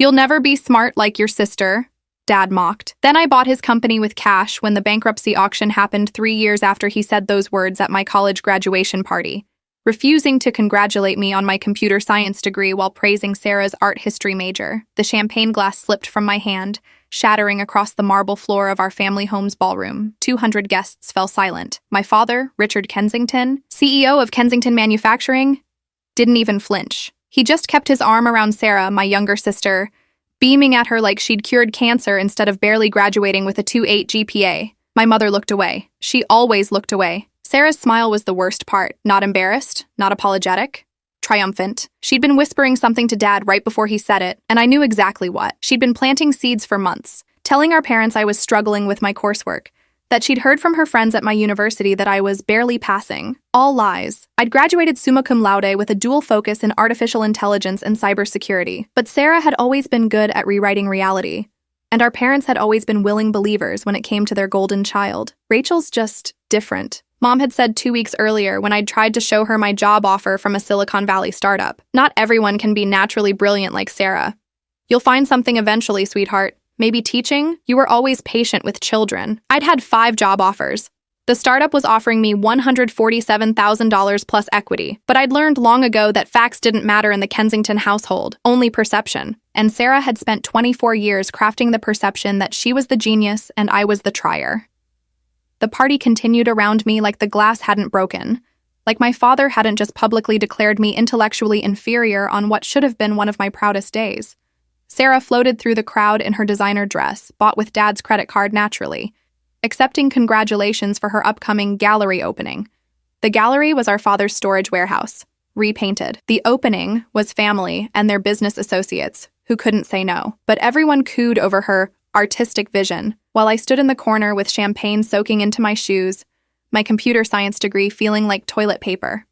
You'll never be smart like your sister, Dad mocked. Then I bought his company with cash when the bankruptcy auction happened 3 years after he said those words at my college graduation party, refusing to congratulate me on my computer science degree while praising Sarah's art history major. The champagne glass slipped from my hand, shattering across the marble floor of our family home's ballroom. 200 guests fell silent. My father, Richard Kensington, CEO of Kensington Manufacturing, didn't even flinch. He just kept his arm around Sarah, my younger sister, beaming at her like she'd cured cancer instead of barely graduating with a 2.8 GPA. My mother looked away. She always looked away. Sarah's smile was the worst part. Not embarrassed, not apologetic, triumphant. She'd been whispering something to Dad right before he said it, and I knew exactly what. She'd been planting seeds for months, telling our parents I was struggling with my coursework, that she'd heard from her friends at my university that I was barely passing. All lies. I'd graduated summa cum laude with a dual focus in artificial intelligence and cybersecurity. But Sarah had always been good at rewriting reality, and our parents had always been willing believers when it came to their golden child. Rachel's just different. Mom had said 2 weeks earlier when I'd tried to show her my job offer from a Silicon Valley startup. Not everyone can be naturally brilliant like Sarah. You'll find something eventually, sweetheart. Maybe teaching? You were always patient with children. I'd had 5 job offers. The startup was offering me $147,000 plus equity, but I'd learned long ago that facts didn't matter in the Kensington household, only perception. And Sarah had spent 24 years crafting the perception that she was the genius and I was the trier. The party continued around me like the glass hadn't broken, like my father hadn't just publicly declared me intellectually inferior on what should have been one of my proudest days. Sarah floated through the crowd in her designer dress, bought with Dad's credit card naturally, accepting congratulations for her upcoming gallery opening. The gallery was our father's storage warehouse, repainted. The opening was family and their business associates, who couldn't say no. But everyone cooed over her artistic vision, while I stood in the corner with champagne soaking into my shoes, my computer science degree feeling like toilet paper.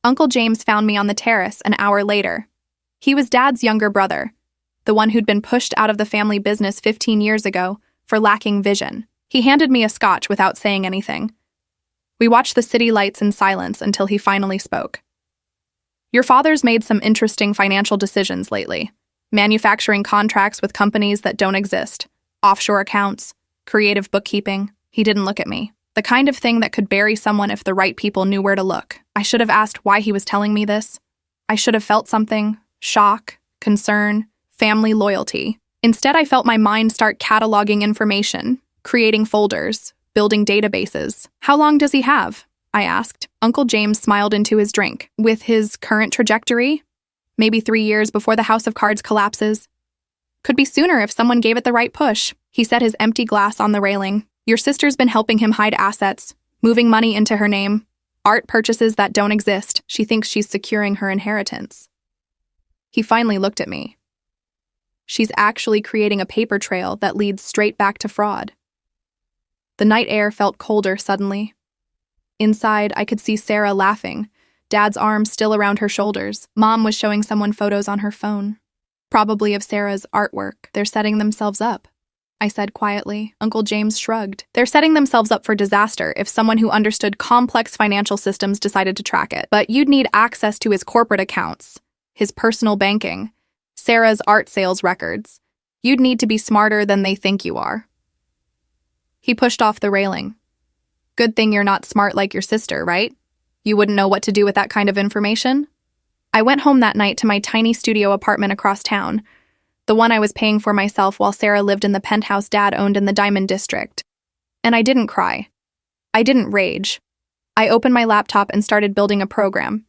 Uncle James found me on the terrace an hour later. He was Dad's younger brother, the one who'd been pushed out of the family business 15 years ago for lacking vision. He handed me a scotch without saying anything. We watched the city lights in silence until he finally spoke. Your father's made some interesting financial decisions lately. Manufacturing contracts with companies that don't exist, offshore accounts, creative bookkeeping. He didn't look at me. The kind of thing that could bury someone if the right people knew where to look. I should have asked why he was telling me this. I should have felt something, shock, concern, family loyalty. Instead, I felt my mind start cataloging information, creating folders, building databases. How long does he have? I asked. Uncle James smiled into his drink. With his current trajectory? Maybe 3 years before the House of Cards collapses. Could be sooner if someone gave it the right push. He set his empty glass on the railing. Your sister's been helping him hide assets, moving money into her name, art purchases that don't exist. She thinks she's securing her inheritance. He finally looked at me. She's actually creating a paper trail that leads straight back to fraud. The night air felt colder suddenly. Inside, I could see Sarah laughing, Dad's arm still around her shoulders. Mom was showing someone photos on her phone, probably of Sarah's artwork. They're setting themselves up, I said quietly. Uncle James shrugged. They're setting themselves up for disaster if someone who understood complex financial systems decided to track it. But you'd need access to his corporate accounts, his personal banking, Sarah's art sales records. You'd need to be smarter than they think you are. He pushed off the railing. Good thing you're not smart like your sister, right? You wouldn't know what to do with that kind of information? I went home that night to my tiny studio apartment across town, the one I was paying for myself while Sarah lived in the penthouse Dad owned in the Diamond District. And I didn't cry. I didn't rage. I opened my laptop and started building a program.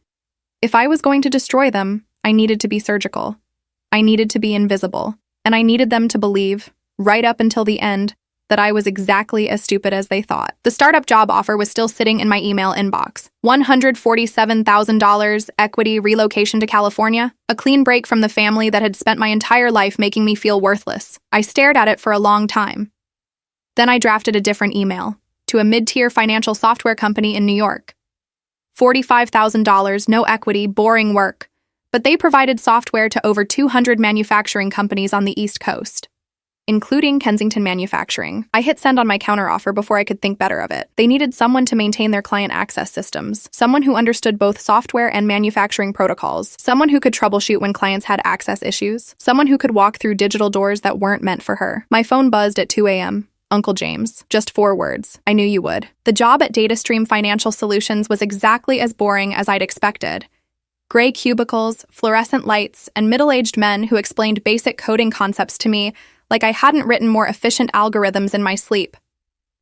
If I was going to destroy them, I needed to be surgical. I needed to be invisible. And I needed them to believe, right up until the end, that I was exactly as stupid as they thought. The startup job offer was still sitting in my email inbox. $147,000, equity, relocation to California. A clean break from the family that had spent my entire life making me feel worthless. I stared at it for a long time. Then I drafted a different email to a mid-tier financial software company in New York. $45,000, no equity, boring work. But they provided software to over 200 manufacturing companies on the East Coast. including Kensington Manufacturing. I hit send on my counteroffer before I could think better of it. They needed someone to maintain their client access systems, someone who understood both software and manufacturing protocols, someone who could troubleshoot when clients had access issues, someone who could walk through digital doors that weren't meant for her. My phone buzzed at 2 a.m. Uncle James. Just 4 words. I knew you would. The job at DataStream Financial Solutions was exactly as boring as I'd expected. Gray cubicles, fluorescent lights, and middle-aged men who explained basic coding concepts to me like I hadn't written more efficient algorithms in my sleep.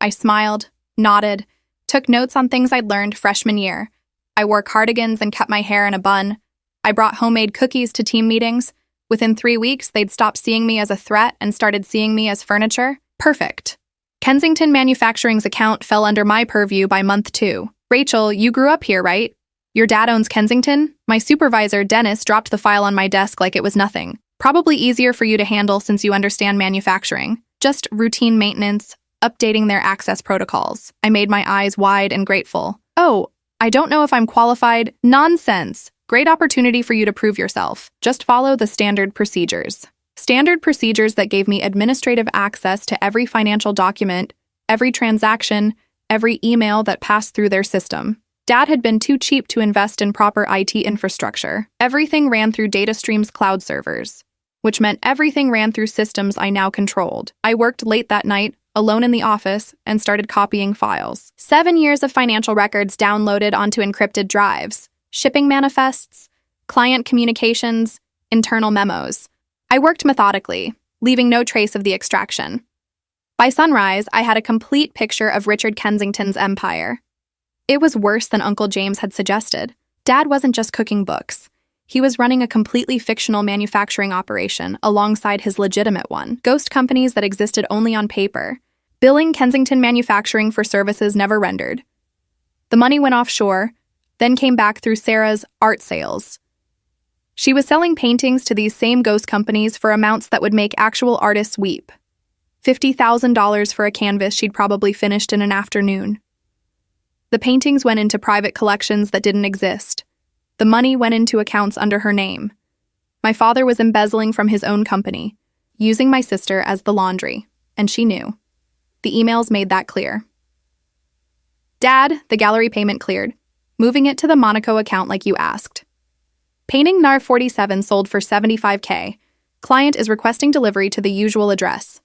I smiled, nodded, took notes on things I'd learned freshman year. I wore cardigans and kept my hair in a bun. I brought homemade cookies to team meetings. Within 3 weeks, they'd stopped seeing me as a threat and started seeing me as furniture. Perfect. Kensington Manufacturing's account fell under my purview by month 2. Rachel, you grew up here, right? Your dad owns Kensington? My supervisor, Dennis, dropped the file on my desk like it was nothing. Probably easier for you to handle since you understand manufacturing. Just routine maintenance, updating their access protocols. I made my eyes wide and grateful. Oh, I don't know if I'm qualified. Nonsense. Great opportunity for you to prove yourself. Just follow the standard procedures. Standard procedures that gave me administrative access to every financial document, every transaction, every email that passed through their system. Dad had been too cheap to invest in proper IT infrastructure. Everything ran through DataStream's cloud servers, which meant everything ran through systems I now controlled. I worked late that night, alone in the office, and started copying files. 7 years of financial records downloaded onto encrypted drives, shipping manifests, client communications, internal memos. I worked methodically, leaving no trace of the extraction. By sunrise, I had a complete picture of Richard Kensington's empire. It was worse than Uncle James had suggested. Dad wasn't just cooking books. He was running a completely fictional manufacturing operation alongside his legitimate one, ghost companies that existed only on paper, billing Kensington Manufacturing for services never rendered. The money went offshore, then came back through Sarah's art sales. She was selling paintings to these same ghost companies for amounts that would make actual artists weep. $50,000 for a canvas she'd probably finished in an afternoon. The paintings went into private collections that didn't exist. The money went into accounts under her name. My father was embezzling from his own company, using my sister as the laundry, and she knew. The emails made that clear. Dad, the gallery payment cleared, moving it to the Monaco account like you asked. Painting NAR 47 sold for $75K. Client is requesting delivery to the usual address.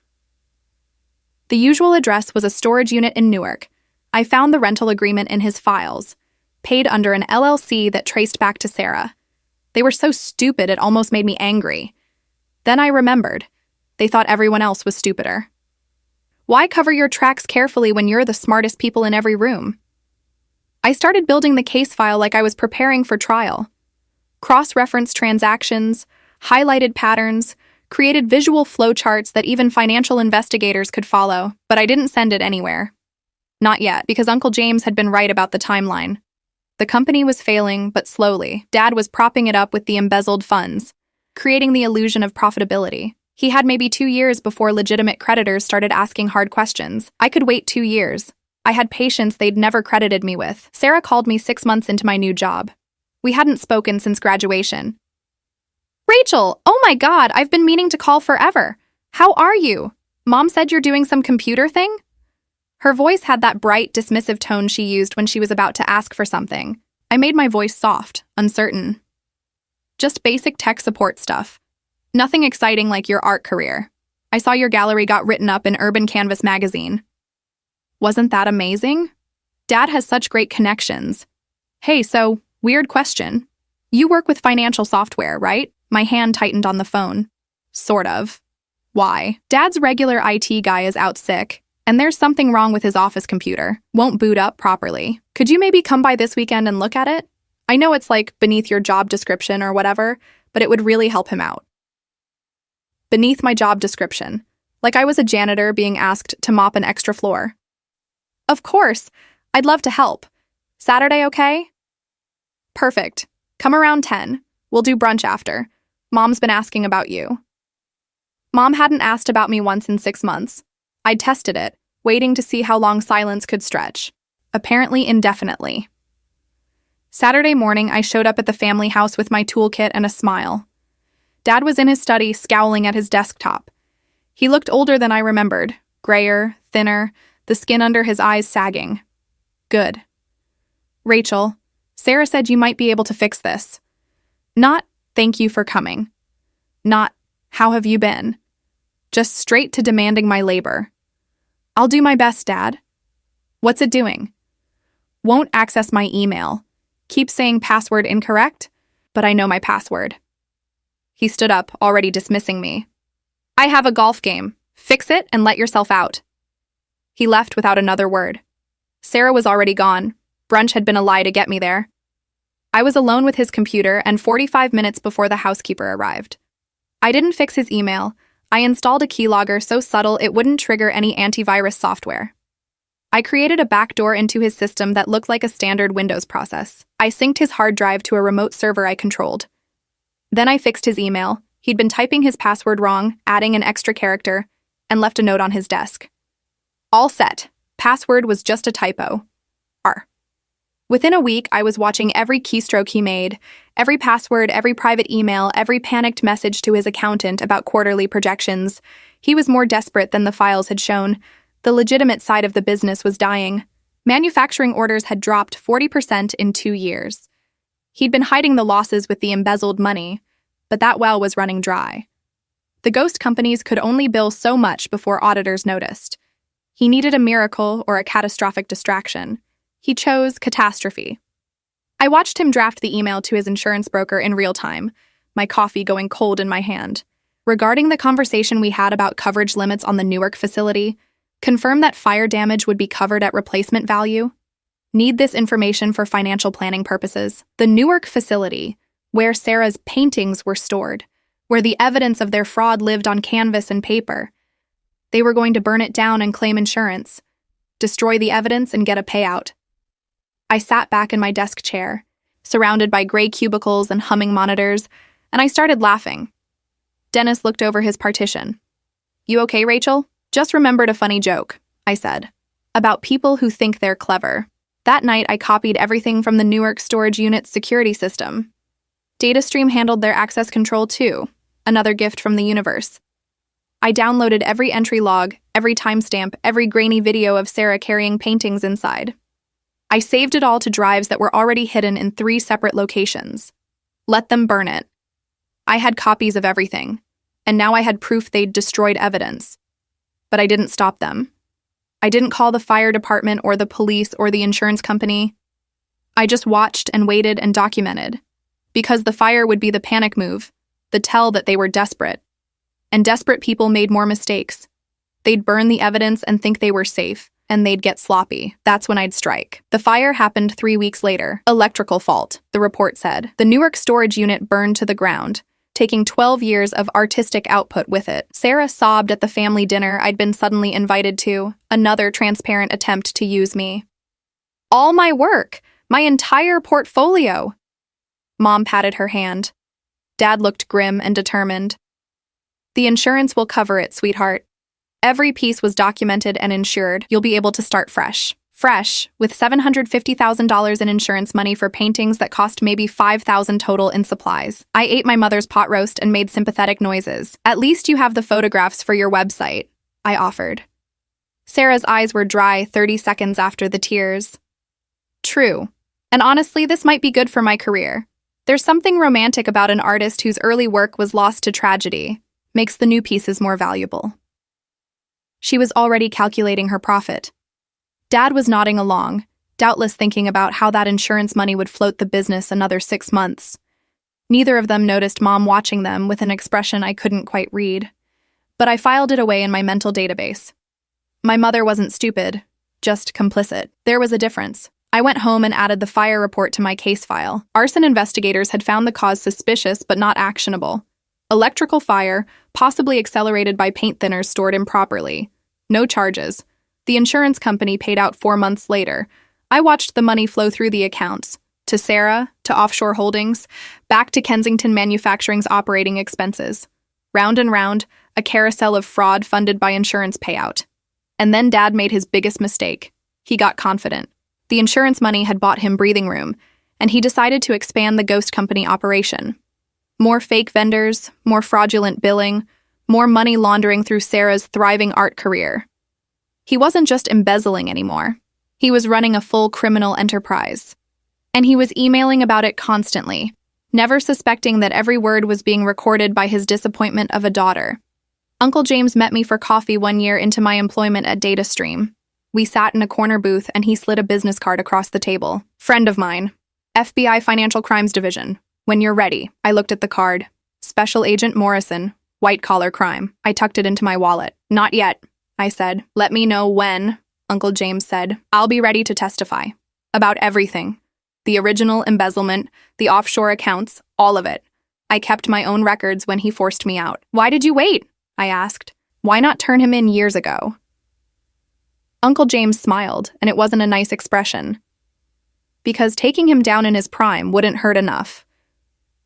The usual address was a storage unit in Newark. I found the rental agreement in his files, paid under an LLC that traced back to Sarah. They were so stupid it almost made me angry. Then I remembered. They thought everyone else was stupider. Why cover your tracks carefully when you're the smartest people in every room? I started building the case file like I was preparing for trial. Cross-referenced transactions, highlighted patterns, created visual flowcharts that even financial investigators could follow, but I didn't send it anywhere. Not yet, because Uncle James had been right about the timeline. The company was failing, but slowly. Dad was propping it up with the embezzled funds, creating the illusion of profitability. He had maybe 2 years before legitimate creditors started asking hard questions. I could wait 2 years. I had patience they'd never credited me with. Sarah called me 6 months into my new job. We hadn't spoken since graduation. Rachel, oh my God, I've been meaning to call forever. How are you? Mom said you're doing some computer thing? Her voice had that bright, dismissive tone she used when she was about to ask for something. I made my voice soft, uncertain. Just basic tech support stuff. Nothing exciting like your art career. I saw your gallery got written up in Urban Canvas magazine. Wasn't that amazing? Dad has such great connections. Hey, so, weird question. You work with financial software, right? My hand tightened on the phone. Sort of. Why? Dad's regular IT guy is out sick, and there's something wrong with his office computer. Won't boot up properly. Could you maybe come by this weekend and look at it? I know it's like beneath your job description or whatever, but it would really help him out. Beneath my job description. Like I was a janitor being asked to mop an extra floor. Of course. I'd love to help. Saturday okay? Perfect. Come around 10. We'll do brunch after. Mom's been asking about you. Mom hadn't asked about me once in 6 months. I'd tested it, waiting to see how long silence could stretch. Apparently indefinitely. Saturday morning, I showed up at the family house with my toolkit and a smile. Dad was in his study, scowling at his desktop. He looked older than I remembered, grayer, thinner, the skin under his eyes sagging. Good. Rachel, Sarah said you might be able to fix this. Not, thank you for coming. Not, how have you been? Just straight to demanding my labor. I'll do my best, Dad. What's it doing? Won't access my email. Keep saying password incorrect, but I know my password. He stood up, already dismissing me. I have a golf game. Fix it and let yourself out. He left without another word. Sarah was already gone. Brunch had been a lie to get me there. I was alone with his computer and 45 minutes before the housekeeper arrived. I didn't fix his email. I installed a keylogger so subtle it wouldn't trigger any antivirus software. I created a backdoor into his system that looked like a standard Windows process. I synced his hard drive to a remote server I controlled. Then I fixed his email. He'd been typing his password wrong, adding an extra character, and left a note on his desk. All set. Password was just a typo. R. Within a week, I was watching every keystroke he made, every password, every private email, every panicked message to his accountant about quarterly projections. He was more desperate than the files had shown. The legitimate side of the business was dying. Manufacturing orders had dropped 40% in 2 years. He'd been hiding the losses with the embezzled money, but that well was running dry. The ghost companies could only bill so much before auditors noticed. He needed a miracle or a catastrophic distraction. He chose catastrophe. I watched him draft the email to his insurance broker in real time, my coffee going cold in my hand. Regarding the conversation we had about coverage limits on the Newark facility, confirm that fire damage would be covered at replacement value. Need this information for financial planning purposes. The Newark facility, where Sarah's paintings were stored, where the evidence of their fraud lived on canvas and paper. They were going to burn it down and claim insurance, destroy the evidence and get a payout. I sat back in my desk chair, surrounded by gray cubicles and humming monitors, and I started laughing. Dennis looked over his partition. You okay, Rachel? Just remembered a funny joke, I said, about people who think they're clever. That night, I copied everything from the Newark storage unit's security system. DataStream handled their access control too, another gift from the universe. I downloaded every entry log, every timestamp, every grainy video of Sarah carrying paintings inside. I saved it all to drives that were already hidden in 3 separate locations. Let them burn it. I had copies of everything, and now I had proof they'd destroyed evidence. But I didn't stop them. I didn't call the fire department or the police or the insurance company. I just watched and waited and documented. Because the fire would be the panic move, the tell that they were desperate. And desperate people made more mistakes. They'd burn the evidence and think they were safe, and they'd get sloppy. That's when I'd strike. The fire happened 3 weeks later. Electrical fault, the report said. The Newark storage unit burned to the ground, taking 12 years of artistic output with it. Sarah sobbed at the family dinner I'd been suddenly invited to, another transparent attempt to use me. All my work, my entire portfolio. Mom patted her hand. Dad looked grim and determined. The insurance will cover it, sweetheart. Every piece was documented and insured. You'll be able to start fresh. Fresh, with $750,000 in insurance money for paintings that cost maybe $5,000 total in supplies. I ate my mother's pot roast and made sympathetic noises. At least you have the photographs for your website, I offered. Sarah's eyes were dry 30 seconds after the tears. True. And honestly, this might be good for my career. There's something romantic about an artist whose early work was lost to tragedy. Makes the new pieces more valuable. She was already calculating her profit. Dad was nodding along, doubtless thinking about how that insurance money would float the business another 6 months. Neither of them noticed Mom watching them with an expression I couldn't quite read, but I filed it away in my mental database. My mother wasn't stupid, just complicit. There was a difference. I went home and added the fire report to my case file. Arson investigators had found the cause suspicious but not actionable. Electrical fire, possibly accelerated by paint thinners stored improperly. No charges. The insurance company paid out 4 months later. I watched the money flow through the accounts, to Sarah, to offshore holdings, back to Kensington Manufacturing's operating expenses. Round and round, a carousel of fraud funded by insurance payout. And then Dad made his biggest mistake. He got confident. The insurance money had bought him breathing room, and he decided to expand the ghost company operation. More fake vendors, more fraudulent billing, More money laundering through Sarah's thriving art career. He wasn't just embezzling anymore. He was running a full criminal enterprise. And he was emailing about it constantly, never suspecting that every word was being recorded by his disappointment of a daughter. Uncle James met me for coffee one year into my employment at DataStream. We sat in a corner booth and he slid a business card across the table. Friend of mine. FBI Financial Crimes Division. When you're ready. I looked at the card. Special Agent Morrison. White-collar crime. I tucked it into my wallet. Not yet, I said. Let me know when, Uncle James said. I'll be ready to testify. About everything. The original embezzlement, the offshore accounts, all of it. I kept my own records when he forced me out. Why did you wait? I asked. Why not turn him in years ago? Uncle James smiled, and it wasn't a nice expression. Because taking him down in his prime wouldn't hurt enough.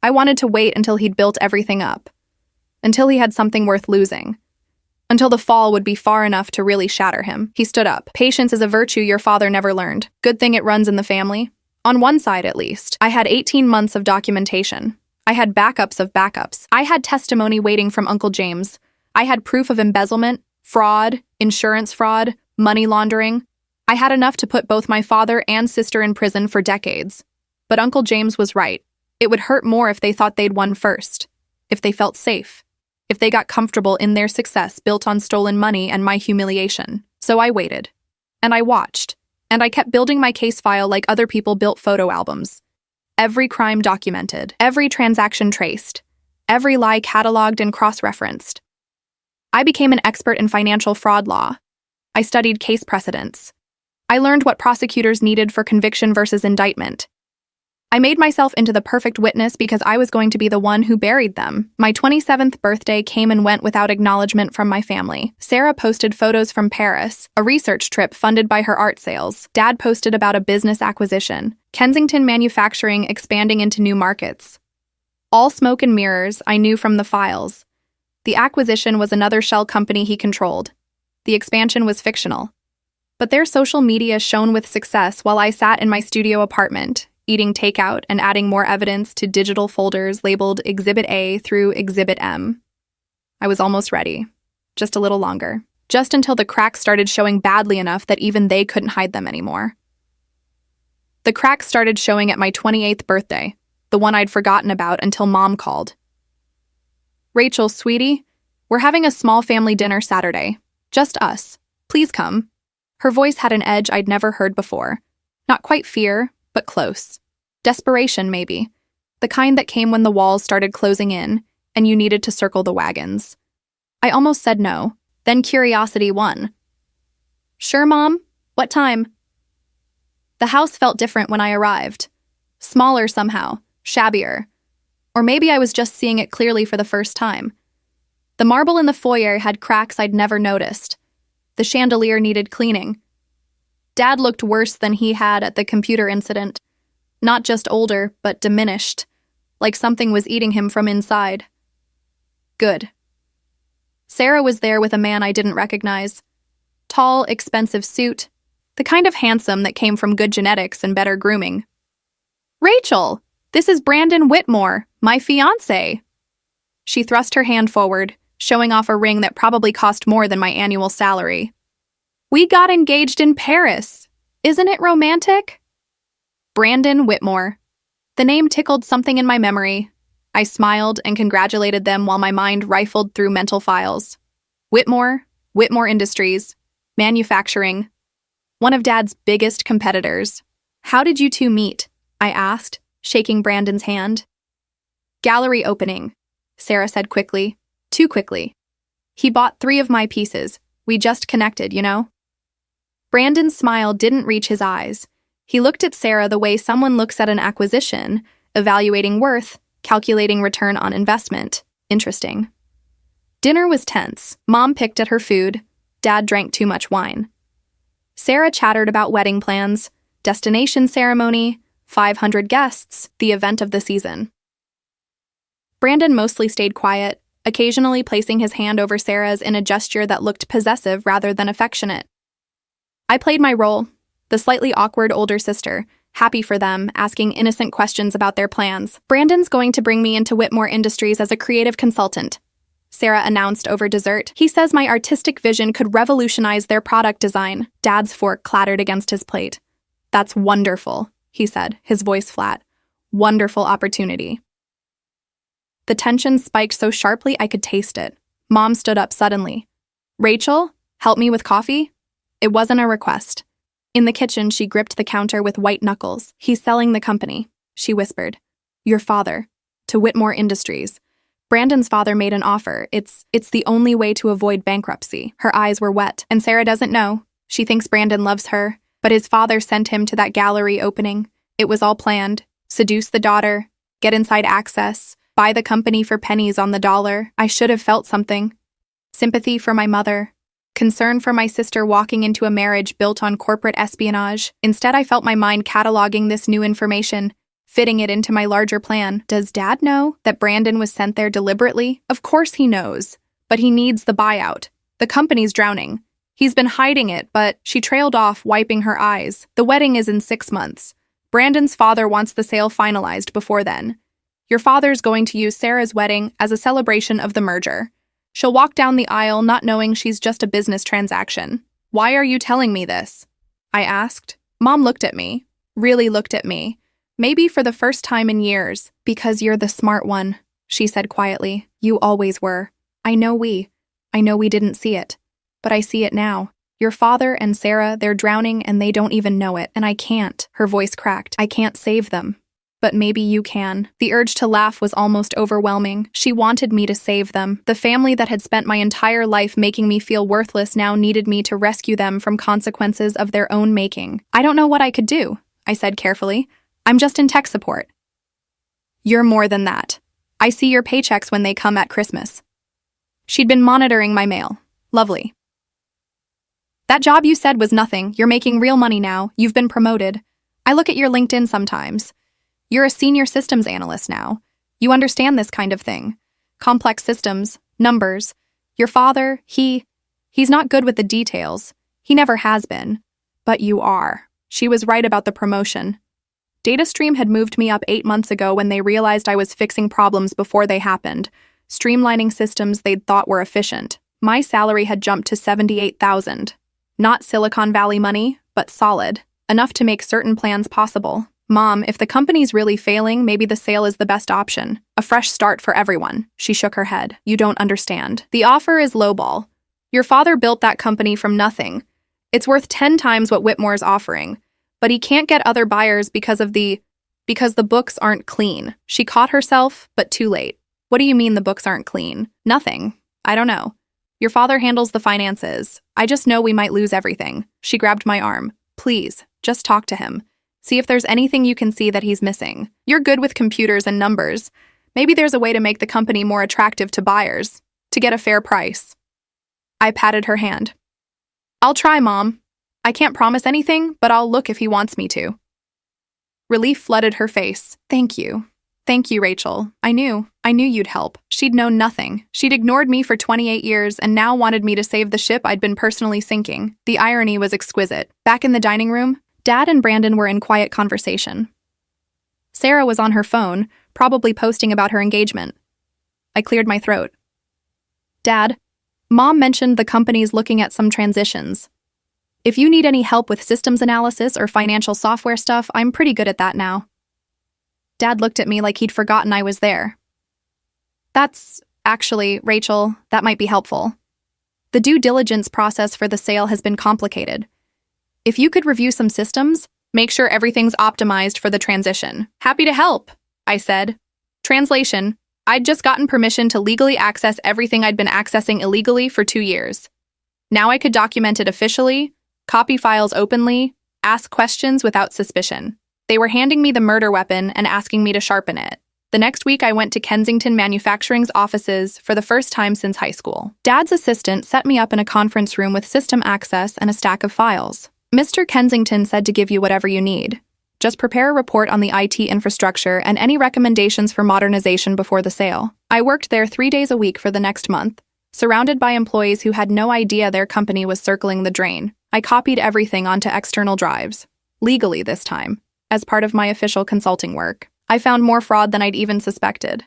I wanted to wait until he'd built everything up. Until he had something worth losing. Until the fall would be far enough to really shatter him. He stood up. Patience is a virtue your father never learned. Good thing it runs in the family. On one side, at least. I had 18 months of documentation. I had backups of backups. I had testimony waiting from Uncle James. I had proof of embezzlement, fraud, insurance fraud, money laundering. I had enough to put both my father and sister in prison for decades. But Uncle James was right. It would hurt more if they thought they'd won first. If they felt safe. If they got comfortable in their success built on stolen money and my humiliation. So I waited. And I watched. And I kept building my case file like other people built photo albums. Every crime documented. Every transaction traced. Every lie cataloged and cross-referenced. I became an expert in financial fraud law. I studied case precedents. I learned what prosecutors needed for conviction versus indictment. I made myself into the perfect witness because I was going to be the one who buried them. My 27th birthday came and went without acknowledgement from my family. Sarah posted photos from Paris, a research trip funded by her art sales. Dad posted about a business acquisition. Kensington Manufacturing expanding into new markets. All smoke and mirrors, I knew from the files. The acquisition was another shell company he controlled. The expansion was fictional. But their social media shone with success while I sat in my studio apartment, eating takeout and adding more evidence to digital folders labeled Exhibit A through Exhibit M. I was almost ready. Just a little longer. Just until the cracks started showing badly enough that even they couldn't hide them anymore. The cracks started showing at my 28th birthday, the one I'd forgotten about until Mom called. Rachel, sweetie, we're having a small family dinner Saturday. Just us. Please come. Her voice had an edge I'd never heard before. Not quite fear, but close. Desperation, maybe. The kind that came when the walls started closing in, and you needed to circle the wagons. I almost said no, then curiosity won. Sure, Mom? What time? The house felt different when I arrived. Smaller somehow, shabbier. Or maybe I was just seeing it clearly for the first time. The marble in the foyer had cracks I'd never noticed. The chandelier needed cleaning. Dad looked worse than he had at the computer incident. Not just older, but diminished, like something was eating him from inside. Good. Sarah was there with a man I didn't recognize. Tall, expensive suit, the kind of handsome that came from good genetics and better grooming. Rachel, this is Brandon Whitmore, my fiancé. She thrust her hand forward, showing off a ring that probably cost more than my annual salary. We got engaged in Paris. Isn't it romantic? Brandon Whitmore. The name tickled something in my memory. I smiled and congratulated them while my mind rifled through mental files. Whitmore, Whitmore Industries, manufacturing. One of Dad's biggest competitors. How did you two meet? I asked, shaking Brandon's hand. Gallery opening, Sarah said quickly. Too quickly. He bought 3 of my pieces. We just connected, you know? Brandon's smile didn't reach his eyes. He looked at Sarah the way someone looks at an acquisition, evaluating worth, calculating return on investment. Interesting. Dinner was tense. Mom picked at her food. Dad drank too much wine. Sarah chattered about wedding plans, destination ceremony, 500 guests, the event of the season. Brandon mostly stayed quiet, occasionally placing his hand over Sarah's in a gesture that looked possessive rather than affectionate. I played my role, the slightly awkward older sister, happy for them, asking innocent questions about their plans. Brandon's going to bring me into Whitmore Industries as a creative consultant, Sarah announced over dessert. He says my artistic vision could revolutionize their product design. Dad's fork clattered against his plate. That's wonderful, he said, his voice flat. Wonderful opportunity. The tension spiked so sharply I could taste it. Mom stood up suddenly. Rachel, help me with coffee? It wasn't a request. In the kitchen, she gripped the counter with white knuckles. He's selling the company, she whispered. Your father. To Whitmore Industries. Brandon's father made an offer. It's the only way to avoid bankruptcy. Her eyes were wet, and Sarah doesn't know. She thinks Brandon loves her, but his father sent him to that gallery opening. It was all planned. Seduce the daughter, get inside access, buy the company for pennies on the dollar. I should have felt something. Sympathy for my mother. Concern for my sister walking into a marriage built on corporate espionage. Instead, I felt my mind cataloging this new information, fitting it into my larger plan. Does Dad know that Brandon was sent there deliberately? Of course he knows, but he needs the buyout. The company's drowning. He's been hiding it, but she trailed off, wiping her eyes. The wedding is in 6 months. Brandon's father wants the sale finalized before then. Your father's going to use Sarah's wedding as a celebration of the merger. She'll walk down the aisle not knowing she's just a business transaction. Why are you telling me this? I asked. Mom looked at me. Really looked at me. Maybe for the first time in years. Because you're the smart one, she said quietly. You always were. I know we didn't see it. But I see it now. Your father and Sarah, they're drowning and they don't even know it. And I can't. Her voice cracked. I can't save them. But maybe you can. The urge to laugh was almost overwhelming. She wanted me to save them. The family that had spent my entire life making me feel worthless now needed me to rescue them from consequences of their own making. I don't know what I could do, I said carefully. I'm just in tech support. You're more than that. I see your paychecks when they come at Christmas. She'd been monitoring my mail. Lovely. That job you said was nothing. You're making real money now. You've been promoted. I look at your LinkedIn sometimes. You're a senior systems analyst now. You understand this kind of thing. Complex systems, numbers. Your father, he's not good with the details. He never has been. But you are. She was right about the promotion. DataStream had moved me up 8 months ago when they realized I was fixing problems before they happened, streamlining systems they'd thought were efficient. My salary had jumped to $78,000. Not Silicon Valley money, but solid. Enough to make certain plans possible. Mom, if the company's really failing, maybe the sale is the best option. A fresh start for everyone. She shook her head. You don't understand. The offer is lowball. Your father built that company from nothing. It's worth 10 times what Whitmore's offering. But he can't get other buyers because the books aren't clean. She caught herself, but too late. What do you mean the books aren't clean? Nothing. I don't know. Your father handles the finances. I just know we might lose everything. She grabbed my arm. Please, just talk to him. See if there's anything you can see that he's missing. You're good with computers and numbers. Maybe there's a way to make the company more attractive to buyers, to get a fair price. I patted her hand. I'll try, Mom. I can't promise anything, but I'll look if he wants me to. Relief flooded her face. Thank you. Thank you, Rachel. I knew you'd help. She'd known nothing. She'd ignored me for 28 years and now wanted me to save the ship I'd been personally sinking. The irony was exquisite. Back in the dining room, Dad and Brandon were in quiet conversation. Sarah was on her phone, probably posting about her engagement. I cleared my throat. Dad, Mom mentioned the company's looking at some transitions. If you need any help with systems analysis or financial software stuff, I'm pretty good at that now. Dad looked at me like he'd forgotten I was there. That's actually, Rachel, that might be helpful. The due diligence process for the sale has been complicated. If you could review some systems, make sure everything's optimized for the transition. Happy to help, I said. Translation, I'd just gotten permission to legally access everything I'd been accessing illegally for 2 years. Now I could document it officially, copy files openly, ask questions without suspicion. They were handing me the murder weapon and asking me to sharpen it. The next week, I went to Kensington Manufacturing's offices for the first time since high school. Dad's assistant set me up in a conference room with system access and a stack of files. Mr. Kensington said to give you whatever you need. Just prepare a report on the IT infrastructure and any recommendations for modernization before the sale. I worked there 3 days a week for the next month, surrounded by employees who had no idea their company was circling the drain. I copied everything onto external drives, legally this time, as part of my official consulting work. I found more fraud than I'd even suspected.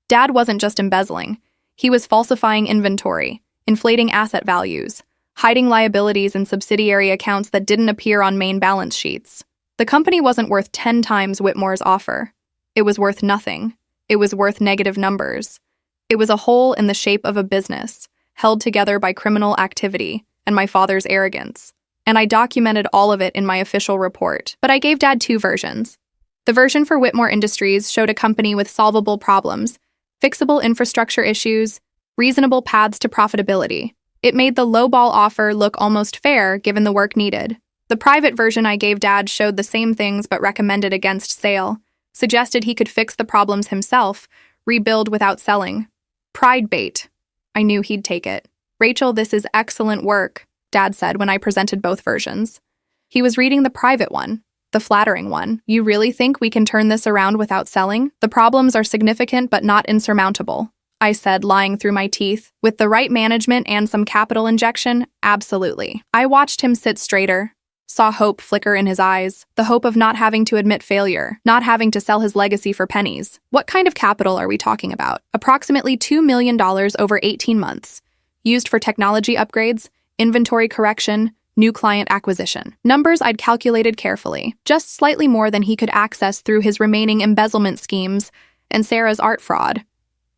Dad wasn't just embezzling. He was falsifying inventory, inflating asset values, hiding liabilities in subsidiary accounts that didn't appear on main balance sheets. The company wasn't worth 10 times Whitmore's offer. It was worth nothing. It was worth negative numbers. It was a hole in the shape of a business, held together by criminal activity and my father's arrogance. And I documented all of it in my official report. But I gave Dad 2 versions. The version for Whitmore Industries showed a company with solvable problems, fixable infrastructure issues, reasonable paths to profitability. It made the lowball offer look almost fair given the work needed. The private version I gave Dad showed the same things but recommended against sale, suggested he could fix the problems himself, rebuild without selling. Pride bait. I knew he'd take it. "Rachel, this is excellent work," Dad said when I presented both versions. He was reading the private one, the flattering one. "You really think we can turn this around without selling? The problems are significant but not insurmountable," I said, lying through my teeth. "With the right management and some capital injection, absolutely." I watched him sit straighter, saw hope flicker in his eyes, the hope of not having to admit failure, not having to sell his legacy for pennies. "What kind of capital are we talking about?" "Approximately $2 million over 18 months, used for technology upgrades, inventory correction, new client acquisition." Numbers I'd calculated carefully, just slightly more than he could access through his remaining embezzlement schemes and Sarah's art fraud.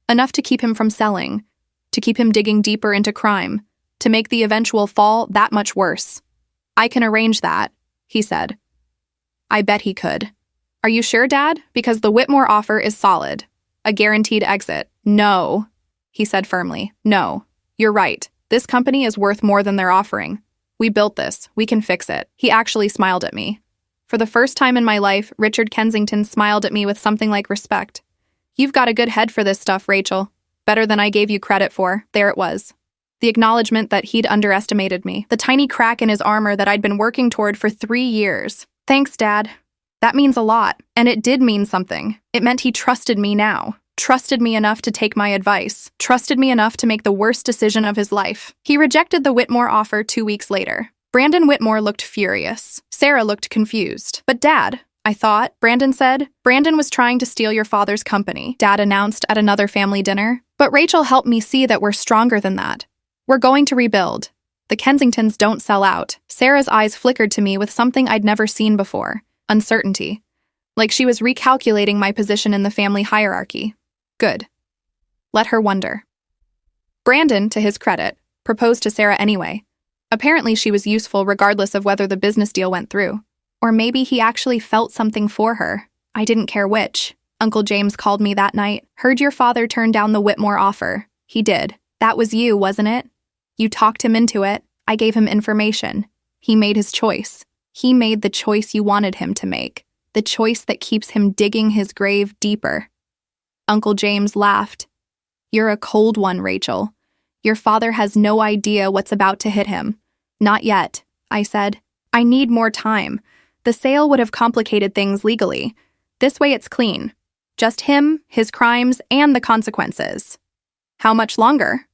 Enough to keep him from selling, to keep him digging deeper into crime, to make the eventual fall that much worse. "I can arrange that," he said. I bet he could. "Are you sure, Dad? Because the Whitmore offer is solid. A guaranteed exit." "No," he said firmly. "No. You're right. This company is worth more than they're offering. We built this. We can fix it." He actually smiled at me. For the first time in my life, Richard Kensington smiled at me with something like respect. "You've got a good head for this stuff, Rachel. Better than I gave you credit for." There it was. The acknowledgement that he'd underestimated me. The tiny crack in his armor that I'd been working toward for 3 years. "Thanks, Dad. That means a lot." And it did mean something. It meant he trusted me now. Trusted me enough to take my advice. Trusted me enough to make the worst decision of his life. He rejected the Whitmore offer 2 weeks later. Brandon Whitmore looked furious. Sarah looked confused. "But Dad," I thought, Brandon said. "Brandon was trying to steal your father's company," Dad announced at another family dinner. "But Rachel helped me see that we're stronger than that. We're going to rebuild. The Kensingtons don't sell out." Sarah's eyes flickered to me with something I'd never seen before. Uncertainty. Like she was recalculating my position in the family hierarchy. Good. Let her wonder. Brandon, to his credit, proposed to Sarah anyway. Apparently she was useful regardless of whether the business deal went through. Or maybe he actually felt something for her. I didn't care which. Uncle James called me that night. "Heard your father turn down the Whitmore offer." "He did." "That was you, wasn't it? You talked him into it." "I gave him information. He made his choice. He made the choice you wanted him to make. The choice that keeps him digging his grave deeper." Uncle James laughed. "You're a cold one, Rachel. Your father has no idea what's about to hit him." "Not yet," I said. "I need more time. The sale would have complicated things legally. This way it's clean. Just him, his crimes, and the consequences." "How much longer?"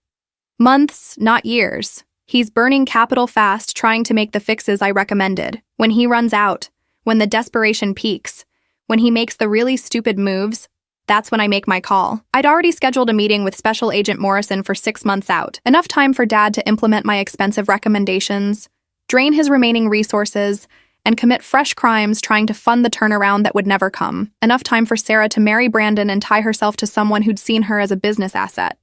"Months, not years. He's burning capital fast trying to make the fixes I recommended. When he runs out, when the desperation peaks, when he makes the really stupid moves, that's when I make my call." I'd already scheduled a meeting with Special Agent Morrison for 6 months out. Enough time for Dad to implement my expensive recommendations, drain his remaining resources, and commit fresh crimes trying to fund the turnaround that would never come. Enough time for Sarah to marry Brandon and tie herself to someone who'd seen her as a business asset.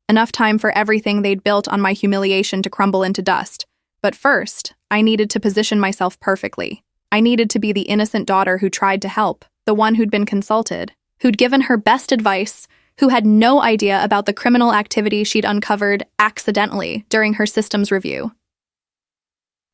Enough time for everything they'd built on my humiliation to crumble into dust. But first, I needed to position myself perfectly. I needed to be the innocent daughter who tried to help, the one who'd been consulted, who'd given her best advice, who had no idea about the criminal activity she'd uncovered accidentally during her systems review.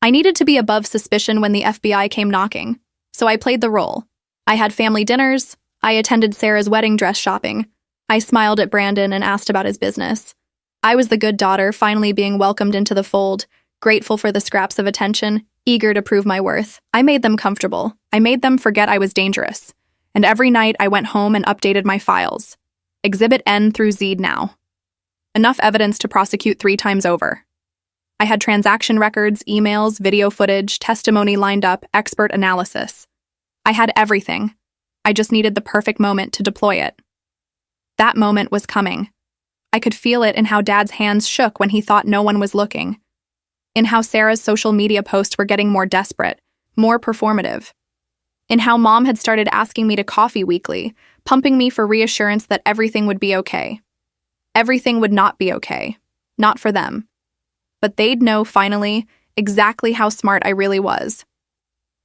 I needed to be above suspicion when the FBI came knocking, so I played the role. I had family dinners, I attended Sarah's wedding dress shopping, I smiled at Brandon and asked about his business. I was the good daughter finally being welcomed into the fold, grateful for the scraps of attention, eager to prove my worth. I made them comfortable. I made them forget I was dangerous. And every night I went home and updated my files. Exhibit N through Z now. Enough evidence to prosecute 3 times over. I had transaction records, emails, video footage, testimony lined up, expert analysis. I had everything. I just needed the perfect moment to deploy it. That moment was coming. I could feel it in how Dad's hands shook when he thought no one was looking, in how Sarah's social media posts were getting more desperate, more performative, in how Mom had started asking me to coffee weekly, pumping me for reassurance that everything would be okay. Everything would not be okay. Not for them. But they'd know, finally, exactly how smart I really was.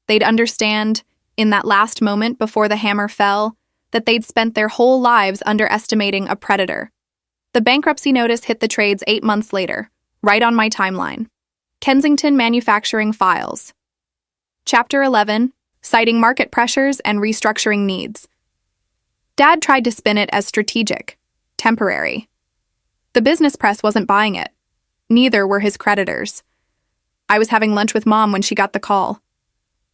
They'd understand, in that last moment before the hammer fell, that they'd spent their whole lives underestimating a predator. The bankruptcy notice hit the trades 8 months later, right on my timeline. Kensington Manufacturing Files. Chapter 11, Citing Market Pressures and Restructuring Needs. Dad tried to spin it as strategic, temporary. The business press wasn't buying it. Neither were his creditors. I was having lunch with Mom when she got the call.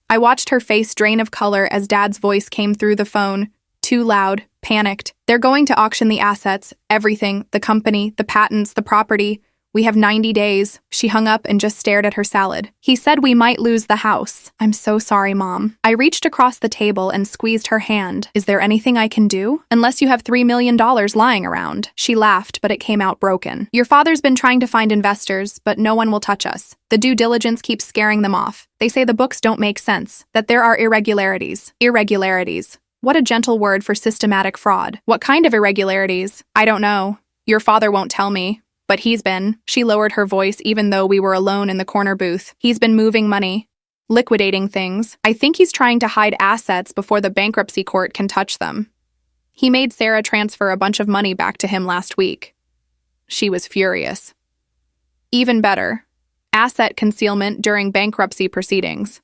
I watched her face drain of color as Dad's voice came through the phone, too loud, panicked. They're going to auction the assets, everything, the company, the patents, the property. We have 90 days. She hung up and just stared at her salad. He said we might lose the house. I'm so sorry, Mom. I reached across the table and squeezed her hand. Is there anything I can do? Unless you have $3 million lying around. She laughed, but it came out broken. Your father's been trying to find investors, but no one will touch us. The due diligence keeps scaring them off. They say the books don't make sense, that there are irregularities. Irregularities. What a gentle word for systematic fraud. What kind of irregularities? I don't know. Your father won't tell me. But he's been. She lowered her voice even though we were alone in the corner booth. He's been moving money, liquidating things. I think he's trying to hide assets before the bankruptcy court can touch them. He made Sarah transfer a bunch of money back to him last week. She was furious. Even better, asset concealment during bankruptcy proceedings.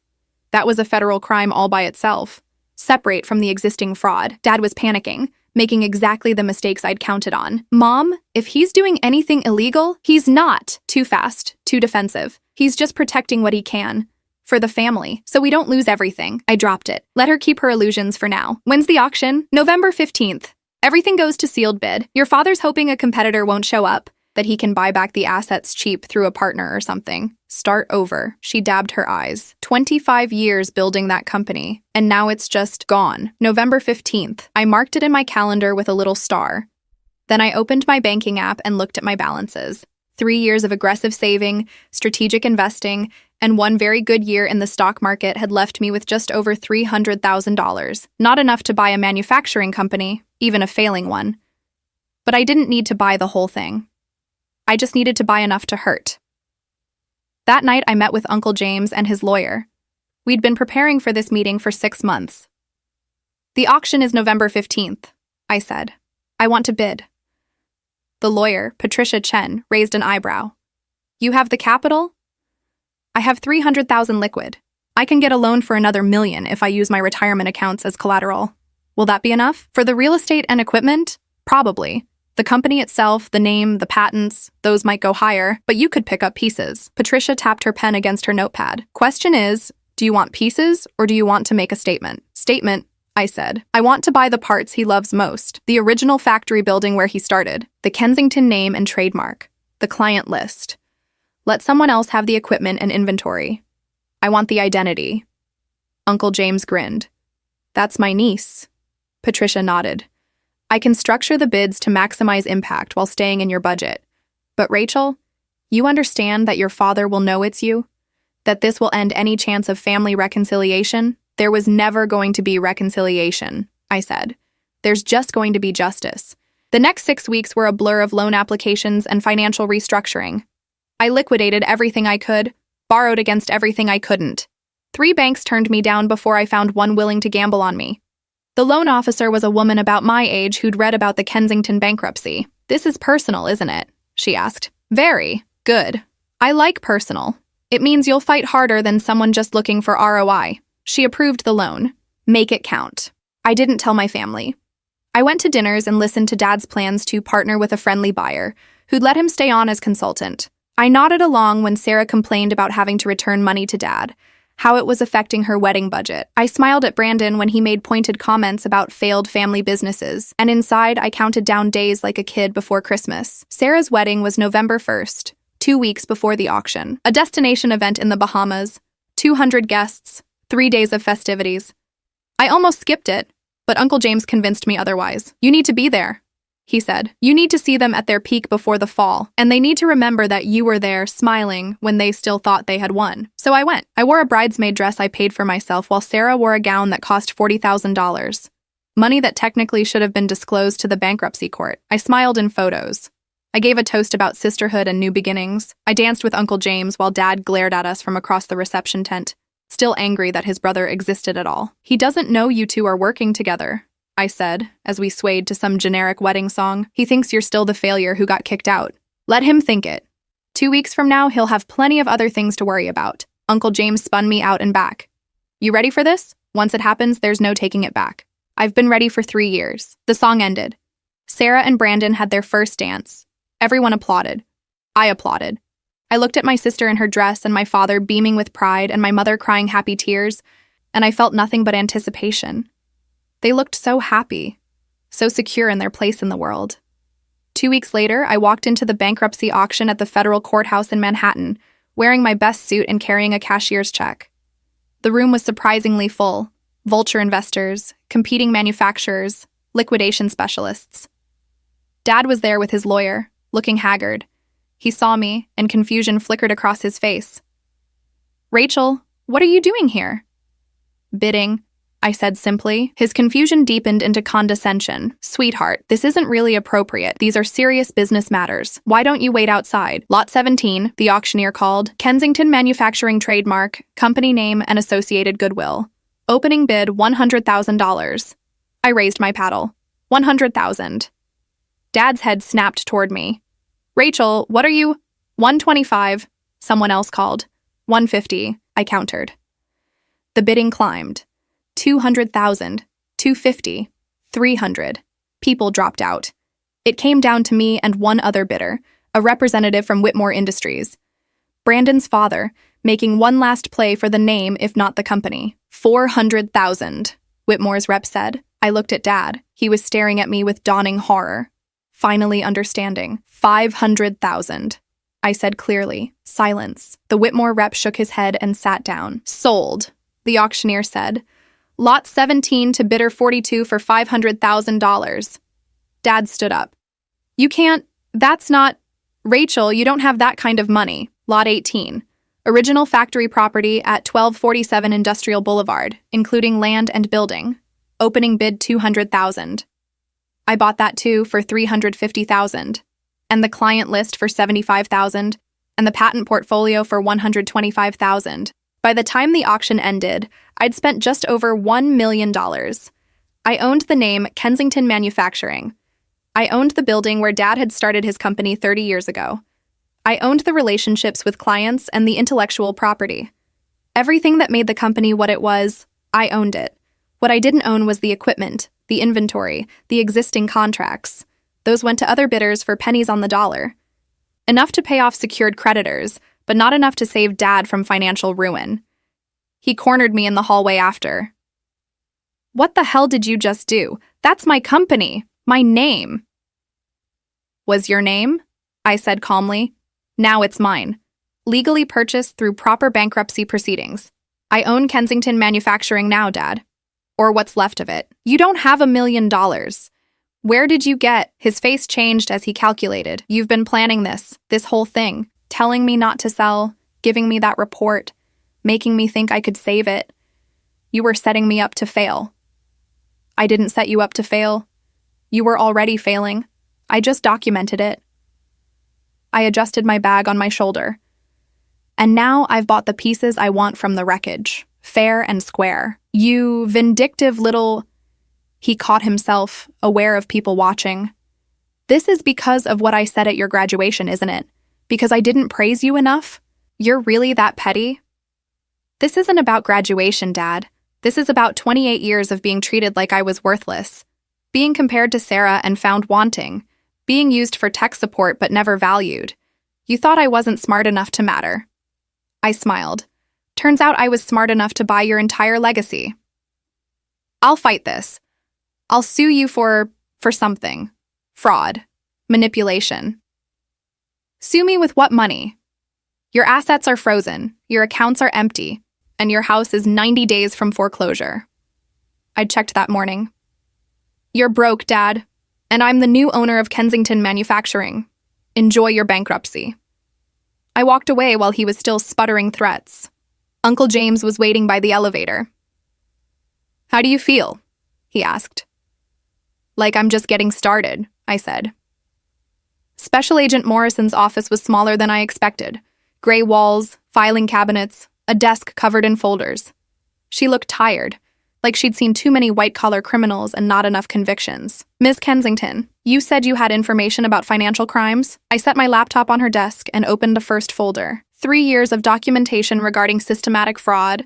That was a federal crime all by itself, separate from the existing fraud. Dad was panicking, making exactly the mistakes I'd counted on. Mom, if he's doing anything illegal, he's not. Too fast, too defensive. He's just protecting what he can. For the family, so we don't lose everything. I dropped it. Let her keep her illusions for now. When's the auction? November 15th. Everything goes to sealed bid. Your father's hoping a competitor won't show up, that he can buy back the assets cheap through a partner or something. Start over. She dabbed her eyes. 25 years building that company, and now it's just gone. November 15th. I marked it in my calendar with a little star. Then I opened my banking app and looked at my balances. 3 years of aggressive saving, strategic investing, and one very good year in the stock market had left me with just over $300,000. Not enough to buy a manufacturing company, even a failing one. But I didn't need to buy the whole thing. I just needed to buy enough to hurt. That night, I met with Uncle James and his lawyer. We'd been preparing for this meeting for 6 months. The auction is November 15th, I said. I want to bid. The lawyer, Patricia Chen, raised an eyebrow. You have the capital? I have $300,000 liquid. I can get a loan for another $1 million if I use my retirement accounts as collateral. Will that be enough? For the real estate and equipment? Probably. The company itself, the name, the patents, those might go higher, but you could pick up pieces. Patricia tapped her pen against her notepad. Question is, do you want pieces or do you want to make a statement? Statement, I said. I want to buy the parts he loves most. The original factory building where he started. The Kensington name and trademark. The client list. Let someone else have the equipment and inventory. I want the identity. Uncle James grinned. That's my niece. Patricia nodded. I can structure the bids to maximize impact while staying in your budget. But Rachel, you understand that your father will know it's you? That this will end any chance of family reconciliation? There was never going to be reconciliation, I said. There's just going to be justice. The next 6 weeks were a blur of loan applications and financial restructuring. I liquidated everything I could, borrowed against everything I couldn't. 3 banks turned me down before I found one willing to gamble on me. The loan officer was a woman about my age who'd read about the Kensington bankruptcy. This is personal, isn't it? She asked. Very. Good. I like personal. It means you'll fight harder than someone just looking for ROI. She approved the loan. Make it count. I didn't tell my family. I went to dinners and listened to Dad's plans to partner with a friendly buyer who'd let him stay on as consultant. I nodded along when Sarah complained about having to return money to Dad, how it was affecting her wedding budget. I smiled at Brandon when he made pointed comments about failed family businesses, and inside I counted down days like a kid before Christmas. Sarah's wedding was November 1st, 2 weeks before the auction. A destination event in the Bahamas, 200 guests, 3 days of festivities. I almost skipped it, but Uncle James convinced me otherwise. You need to be there. he said. You need to see them at their peak before the fall, and they need to remember that you were there smiling when they still thought they had won. So I went. I wore a bridesmaid dress I paid for myself while Sarah wore a gown that cost $40,000. Money that technically should have been disclosed to the bankruptcy court. I smiled in photos. I gave a toast about sisterhood and new beginnings. I danced with Uncle James while Dad glared at us from across the reception tent, still angry that his brother existed at all. He doesn't know you two are working together, I said, as we swayed to some generic wedding song. He thinks you're still the failure who got kicked out. Let him think it. 2 weeks from now, he'll have plenty of other things to worry about. Uncle James spun me out and back. You ready for this? Once it happens, there's no taking it back. I've been ready for 3 years. The song ended. Sarah and Brandon had their first dance. Everyone applauded. I applauded. I looked at my sister in her dress and my father beaming with pride and my mother crying happy tears, and I felt nothing but anticipation. They looked so happy, so secure in their place in the world. 2 weeks later, I walked into the bankruptcy auction at the federal courthouse in Manhattan, wearing my best suit and carrying a cashier's check. The room was surprisingly full. Vulture investors, competing manufacturers, liquidation specialists. Dad was there with his lawyer, looking haggard. He saw me, and confusion flickered across his face. Rachel, what are you doing here? Bidding, I said simply. His confusion deepened into condescension. Sweetheart, this isn't really appropriate. These are serious business matters. Why don't you wait outside? Lot 17, the auctioneer called. Kensington Manufacturing trademark, company name, and associated goodwill. Opening bid $100,000. I raised my paddle. $100,000. Dad's head snapped toward me. Rachel, what are you? $125, someone else called. $150, I countered. The bidding climbed. $200,000, $250, $300. People dropped out. It came down to me and one other bidder, a representative from Whitmore Industries. Brandon's father, making one last play for the name if not the company. $400,000, Whitmore's rep said. I looked at Dad. He was staring at me with dawning horror. Finally understanding. $500,000. I said clearly. Silence. The Whitmore rep shook his head and sat down. Sold, the auctioneer said. Lot 17 to bidder 42 for $500,000. Dad stood up. You can't, that's not, Rachel, you don't have that kind of money. Lot 18. Original factory property at 1247 Industrial Boulevard, including land and building. Opening bid $200,000. I bought that too for $350,000. And the client list for $75,000. And the patent portfolio for $125,000. By the time the auction ended, I'd spent just over $1 million. I owned the name Kensington Manufacturing. I owned the building where Dad had started his company 30 years ago. I owned the relationships with clients and the intellectual property. Everything that made the company what it was, I owned it. What I didn't own was the equipment, the inventory, the existing contracts. Those went to other bidders for pennies on the dollar. Enough to pay off secured creditors, but not enough to save Dad from financial ruin. He cornered me in the hallway after. What the hell did you just do? That's my company, my name. Was your name? I said calmly. Now it's mine. Legally purchased through proper bankruptcy proceedings. I own Kensington Manufacturing now, Dad. Or what's left of it. You don't have $1 million. Where did you get? His face changed as he calculated. You've been planning this whole thing, telling me not to sell, giving me that report, making me think I could save it. You were setting me up to fail. I didn't set you up to fail. You were already failing. I just documented it. I adjusted my bag on my shoulder. And now I've bought the pieces I want from the wreckage, fair and square. You vindictive little... He caught himself, aware of people watching. This is because of what I said at your graduation, isn't it? Because I didn't praise you enough? You're really that petty? This isn't about graduation, Dad. This is about 28 years of being treated like I was worthless. Being compared to Sarah and found wanting. Being used for tech support but never valued. You thought I wasn't smart enough to matter. I smiled. Turns out I was smart enough to buy your entire legacy. I'll fight this. I'll sue you for something. Fraud. Manipulation. Sue me with what money? Your assets are frozen, your accounts are empty, and your house is 90 days from foreclosure. I checked that morning. You're broke, Dad. And I'm the new owner of Kensington Manufacturing. Enjoy your bankruptcy. I walked away while he was still sputtering threats. Uncle James was waiting by the elevator. "How do you feel?" he asked. "Like I'm just getting started," I said. Special Agent Morrison's office was smaller than I expected. Gray walls, filing cabinets, a desk covered in folders. She looked tired, like she'd seen too many white-collar criminals and not enough convictions. "Miss Kensington, you said you had information about financial crimes?" I set my laptop on her desk and opened the first folder. 3 years of documentation regarding systematic fraud,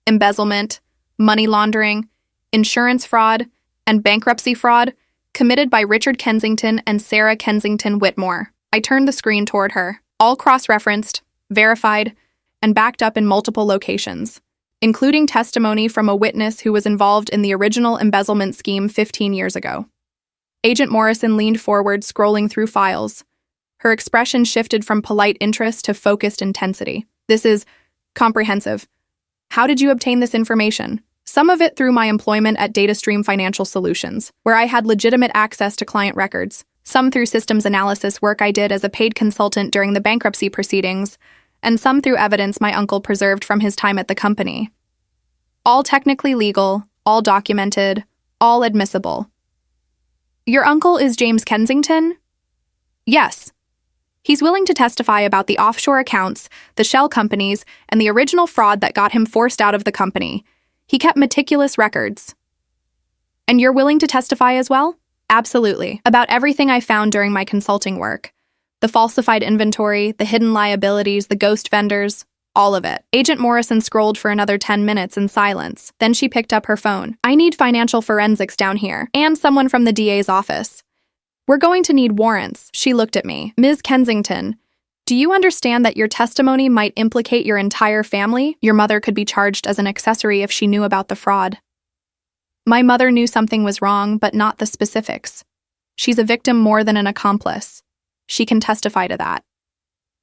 embezzlement, money laundering, insurance fraud, and bankruptcy fraud committed by Richard Kensington and Sarah Kensington Whitmore. I turned the screen toward her, all cross-referenced, verified, and backed up in multiple locations, including testimony from a witness who was involved in the original embezzlement scheme 15 years ago. Agent Morrison leaned forward, scrolling through files. Her expression shifted from polite interest to focused intensity. "This is comprehensive. How did you obtain this information?" "Some of it through my employment at DataStream Financial Solutions, where I had legitimate access to client records. Some through systems analysis work I did as a paid consultant during the bankruptcy proceedings, and some through evidence my uncle preserved from his time at the company. All technically legal, all documented, all admissible." "Your uncle is James Kensington?" "Yes. He's willing to testify about the offshore accounts, the shell companies, and the original fraud that got him forced out of the company. He kept meticulous records." "And you're willing to testify as well?" "Absolutely. About everything I found during my consulting work. The falsified inventory, the hidden liabilities, the ghost vendors, all of it." Agent Morrison scrolled for another 10 minutes in silence. Then she picked up her phone. "I need financial forensics down here, and someone from the DA's office. We're going to need warrants." She looked at me. "Ms. Kensington, do you understand that your testimony might implicate your entire family? Your mother could be charged as an accessory if she knew about the fraud." "My mother knew something was wrong, but not the specifics. She's a victim more than an accomplice. She can testify to that."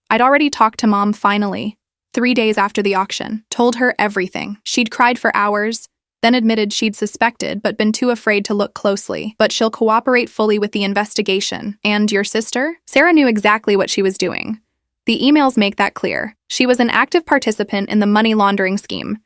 I'd already talked to Mom finally, 3 days after the auction, told her everything. She'd cried for hours, then admitted she'd suspected but been too afraid to look closely. "But she'll cooperate fully with the investigation." "And your sister?" Sarah knew exactly what she was doing. The emails make that clear. She was an active participant in the money laundering scheme.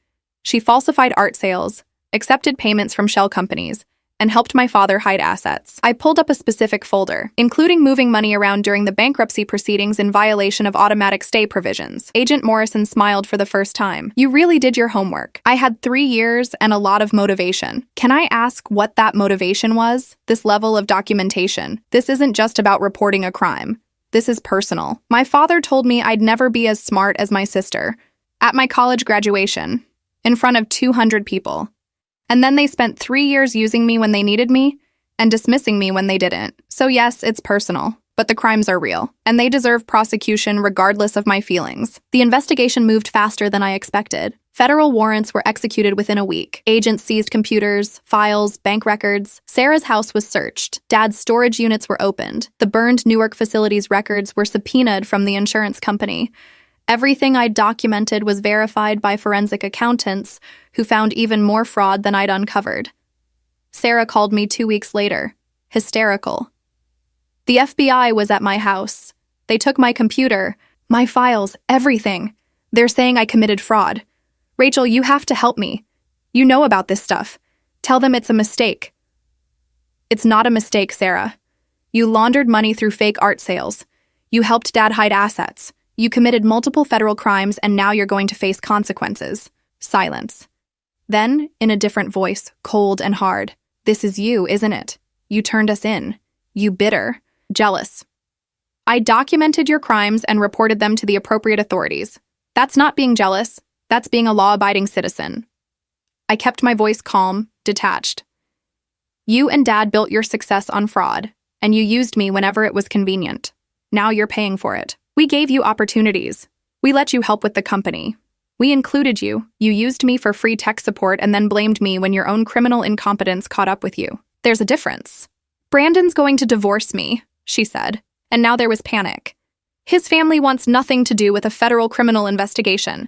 She falsified art sales, accepted payments from shell companies, and helped my father hide assets. I pulled up a specific folder, including moving money around during the bankruptcy proceedings in violation of automatic stay provisions. Agent Morrison smiled for the first time. "You really did your homework. I had 3 years and a lot of motivation." "Can I ask what that motivation was? This level of documentation. This isn't just about reporting a crime. This is personal. My father told me I'd never be as smart as my sister. At my college graduation, in front of 200 people. And then they spent 3 years using me when they needed me and dismissing me when they didn't. So yes, it's personal, but the crimes are real, and they deserve prosecution regardless of my feelings." The investigation moved faster than I expected. Federal warrants were executed within a week. Agents seized computers, files, bank records. Sarah's house was searched. Dad's storage units were opened. The burned Newark facility's records were subpoenaed from the insurance company. Everything I'd documented was verified by forensic accountants who found even more fraud than I'd uncovered. Sarah called me 2 weeks later, hysterical. "The FBI was at my house. They took my computer, my files, everything. They're saying I committed fraud. Rachel, you have to help me. You know about this stuff. Tell them it's a mistake." "It's not a mistake, Sarah. You laundered money through fake art sales. You helped Dad hide assets. You committed multiple federal crimes, and now you're going to face consequences." Silence. Then, in a different voice, cold and hard, "This is you, isn't it? You turned us in. You bitter, jealous. I documented your crimes and reported them to the appropriate authorities. That's not being jealous. That's being a law-abiding citizen." I kept my voice calm, detached. "You and Dad built your success on fraud, and you used me whenever it was convenient. Now you're paying for it. We gave you opportunities. We let you help with the company. We included you. You used me for free tech support and then blamed me when your own criminal incompetence caught up with you. There's a difference. Brandon's going to divorce me," she said, and now there was panic. "His family wants nothing to do with a federal criminal investigation.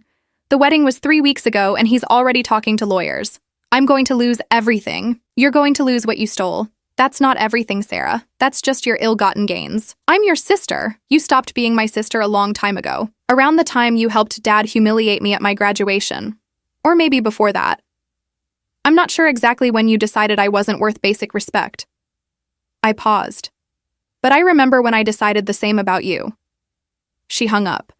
The wedding was 3 weeks ago, and he's already talking to lawyers. I'm going to lose everything. You're going to lose what you stole. That's not everything, Sarah. That's just your ill-gotten gains. I'm your sister. You stopped being my sister a long time ago, around the time you helped Dad humiliate me at my graduation. Or maybe before that. I'm not sure exactly when you decided I wasn't worth basic respect. I paused. But I remember when I decided the same about you. She hung up.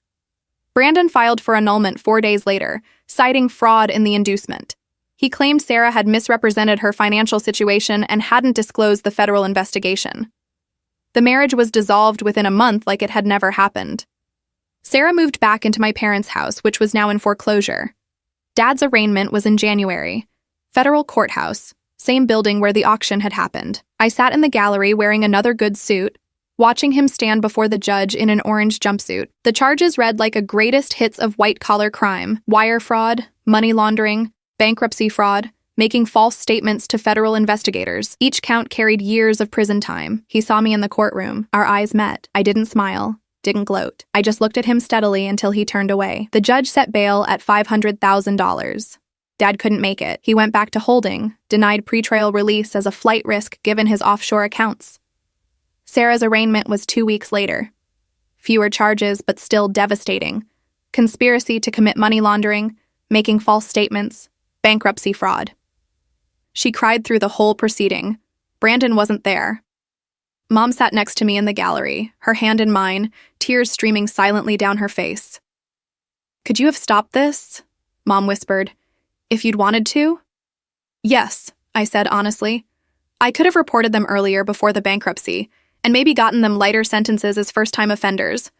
Brandon filed for annulment 4 days later, citing fraud in the inducement. He claimed Sarah had misrepresented her financial situation and hadn't disclosed the federal investigation. The marriage was dissolved within a month like it had never happened. Sarah moved back into my parents' house, which was now in foreclosure. Dad's arraignment was in January. Federal courthouse, same building where the auction had happened. I sat in the gallery wearing another good suit, watching him stand before the judge in an orange jumpsuit. The charges read like a greatest hits of white-collar crime: wire fraud, money laundering, bankruptcy fraud, making false statements to federal investigators. Each count carried years of prison time. He saw me in the courtroom. Our eyes met. I didn't smile, didn't gloat. I just looked at him steadily until he turned away. The judge set bail at $500,000. Dad couldn't make it. He went back to holding, denied pretrial release as a flight risk given his offshore accounts. Sarah's arraignment was 2 weeks later. Fewer charges, but still devastating. Conspiracy to commit money laundering, making false statements, bankruptcy fraud. She cried through the whole proceeding. Brandon wasn't there. Mom sat next to me in the gallery, her hand in mine, tears streaming silently down her face. "Could you have stopped this?" Mom whispered. "If you'd wanted to?" "Yes," I said honestly. "I could have reported them earlier before the bankruptcy, and maybe gotten them lighter sentences as first-time offenders.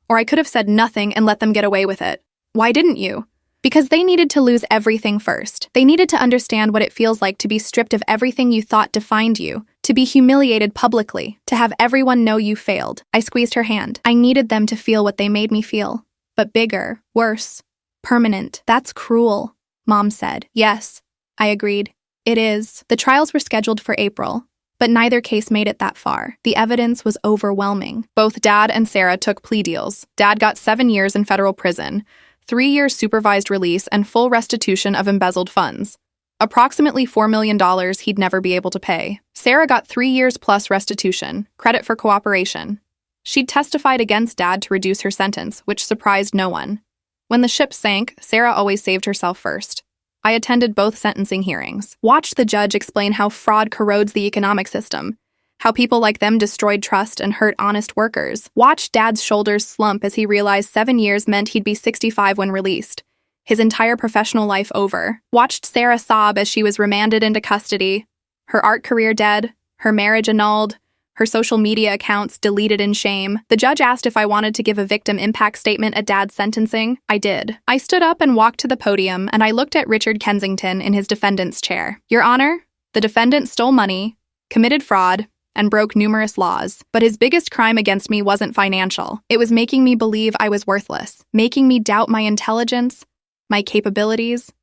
Or I could have said nothing and let them get away with it. Why didn't you?" "Because they needed to lose everything first. They needed to understand what it feels like to be stripped of everything you thought defined you, to be humiliated publicly, to have everyone know you failed." I squeezed her hand. "I needed them to feel what they made me feel. But bigger, worse, permanent. That's cruel," Mom said. "Yes," I agreed. "It is." The trials were scheduled for April, but neither case made it that far. The evidence was overwhelming. Both Dad and Sarah took plea deals. Dad got 7 years in federal prison, 3 years supervised release, and full restitution of embezzled funds. Approximately $4 million he'd never be able to pay. Sarah got 3 years plus restitution, credit for cooperation. She'd testified against Dad to reduce her sentence, which surprised no one. When the ship sank, Sarah always saved herself first. I attended both sentencing hearings, watched the judge explain how fraud corrodes the economic system, how people like them destroyed trust and hurt honest workers. Watched Dad's shoulders slump as he realized 7 years meant he'd be 65 when released, his entire professional life over. Watched Sarah sob as she was remanded into custody, her art career dead, her marriage annulled, her social media accounts deleted in shame. The judge asked if I wanted to give a victim impact statement at Dad's sentencing. I did. I stood up and walked to the podium, and I looked at Richard Kensington in his defendant's chair. "Your Honor, the defendant stole money, committed fraud, and broke numerous laws, but his biggest crime against me wasn't financial. It was making me believe I was worthless, making me doubt my intelligence, my capabilities,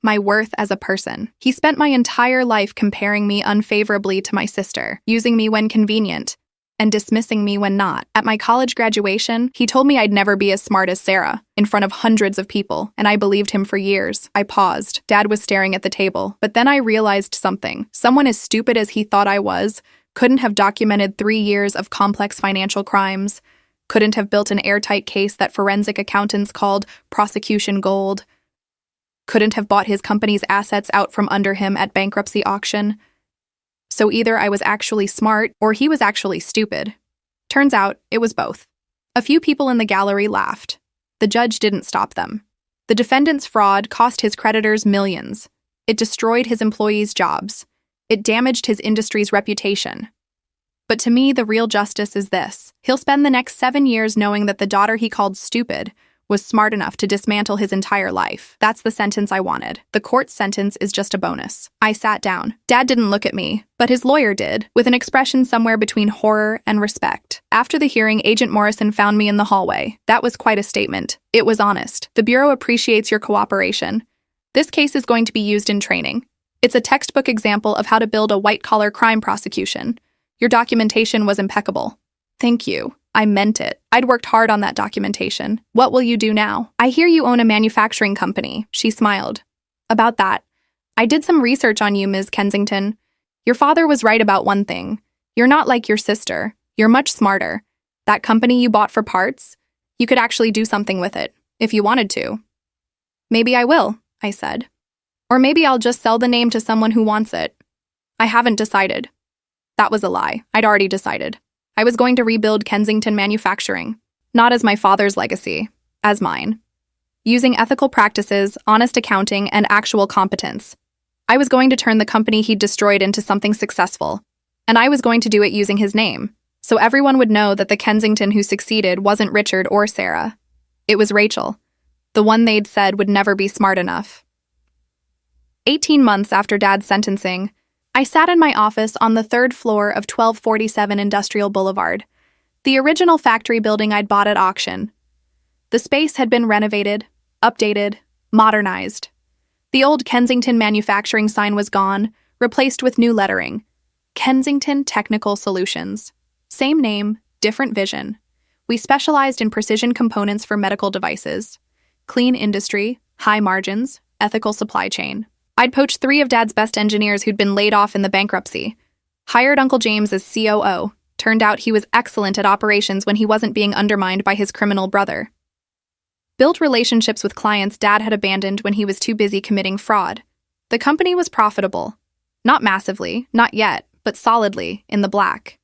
my worth as a person. He spent my entire life comparing me unfavorably to my sister, using me when convenient, and dismissing me when not. At my college graduation, he told me I'd never be as smart as Sarah, in front of hundreds of people, and I believed him for years." I paused. Dad was staring at the table, but then I realized something. Someone as stupid as he thought I was couldn't have documented 3 years of complex financial crimes, couldn't have built an airtight case that forensic accountants called prosecution gold, couldn't have bought his company's assets out from under him at bankruptcy auction. So either I was actually smart or he was actually stupid. Turns out it was both. A few people in the gallery laughed. The judge didn't stop them. The defendant's fraud cost his creditors millions. It destroyed his employees' jobs. It damaged his industry's reputation. But to me, the real justice is this. He'll spend the next 7 years knowing that the daughter he called stupid was smart enough to dismantle his entire life. That's the sentence I wanted. The court's sentence is just a bonus. I sat down. Dad didn't look at me, but his lawyer did, with an expression somewhere between horror and respect. After the hearing, Agent Morrison found me in the hallway. That was quite a statement. It was honest. "The Bureau appreciates your cooperation. This case is going to be used in training. It's a textbook example of how to build a white-collar crime prosecution. Your documentation was impeccable." "Thank you." I meant it. I'd worked hard on that documentation. "What will you do now?" "I hear you own a manufacturing company." She smiled. "About that, I did some research on you, Ms. Kensington. Your father was right about one thing. You're not like your sister. You're much smarter. That company you bought for parts, you could actually do something with it, if you wanted to. Maybe I will, I said. Or maybe I'll just sell the name to someone who wants it. I haven't decided. That was a lie. I'd already decided. I was going to rebuild Kensington Manufacturing, not as my father's legacy, as mine. Using ethical practices, honest accounting, and actual competence. I was going to turn the company he'd destroyed into something successful, and I was going to do it using his name, so everyone would know that the Kensington who succeeded wasn't Richard or Sarah. It was Rachel, the one they'd said would never be smart enough. 18 months after Dad's sentencing, I sat in my office on the third floor of 1247 Industrial Boulevard, the original factory building I'd bought at auction. The space had been renovated, updated, modernized. The old Kensington Manufacturing sign was gone, replaced with new lettering. Kensington Technical Solutions. Same name, different vision. We specialized in precision components for medical devices. Clean industry, high margins, ethical supply chain. I'd poached 3 of Dad's best engineers who'd been laid off in the bankruptcy. Hired Uncle James as COO. Turned out he was excellent at operations when he wasn't being undermined by his criminal brother. Built relationships with clients Dad had abandoned when he was too busy committing fraud. The company was profitable. Not massively, not yet, but solidly, in the black.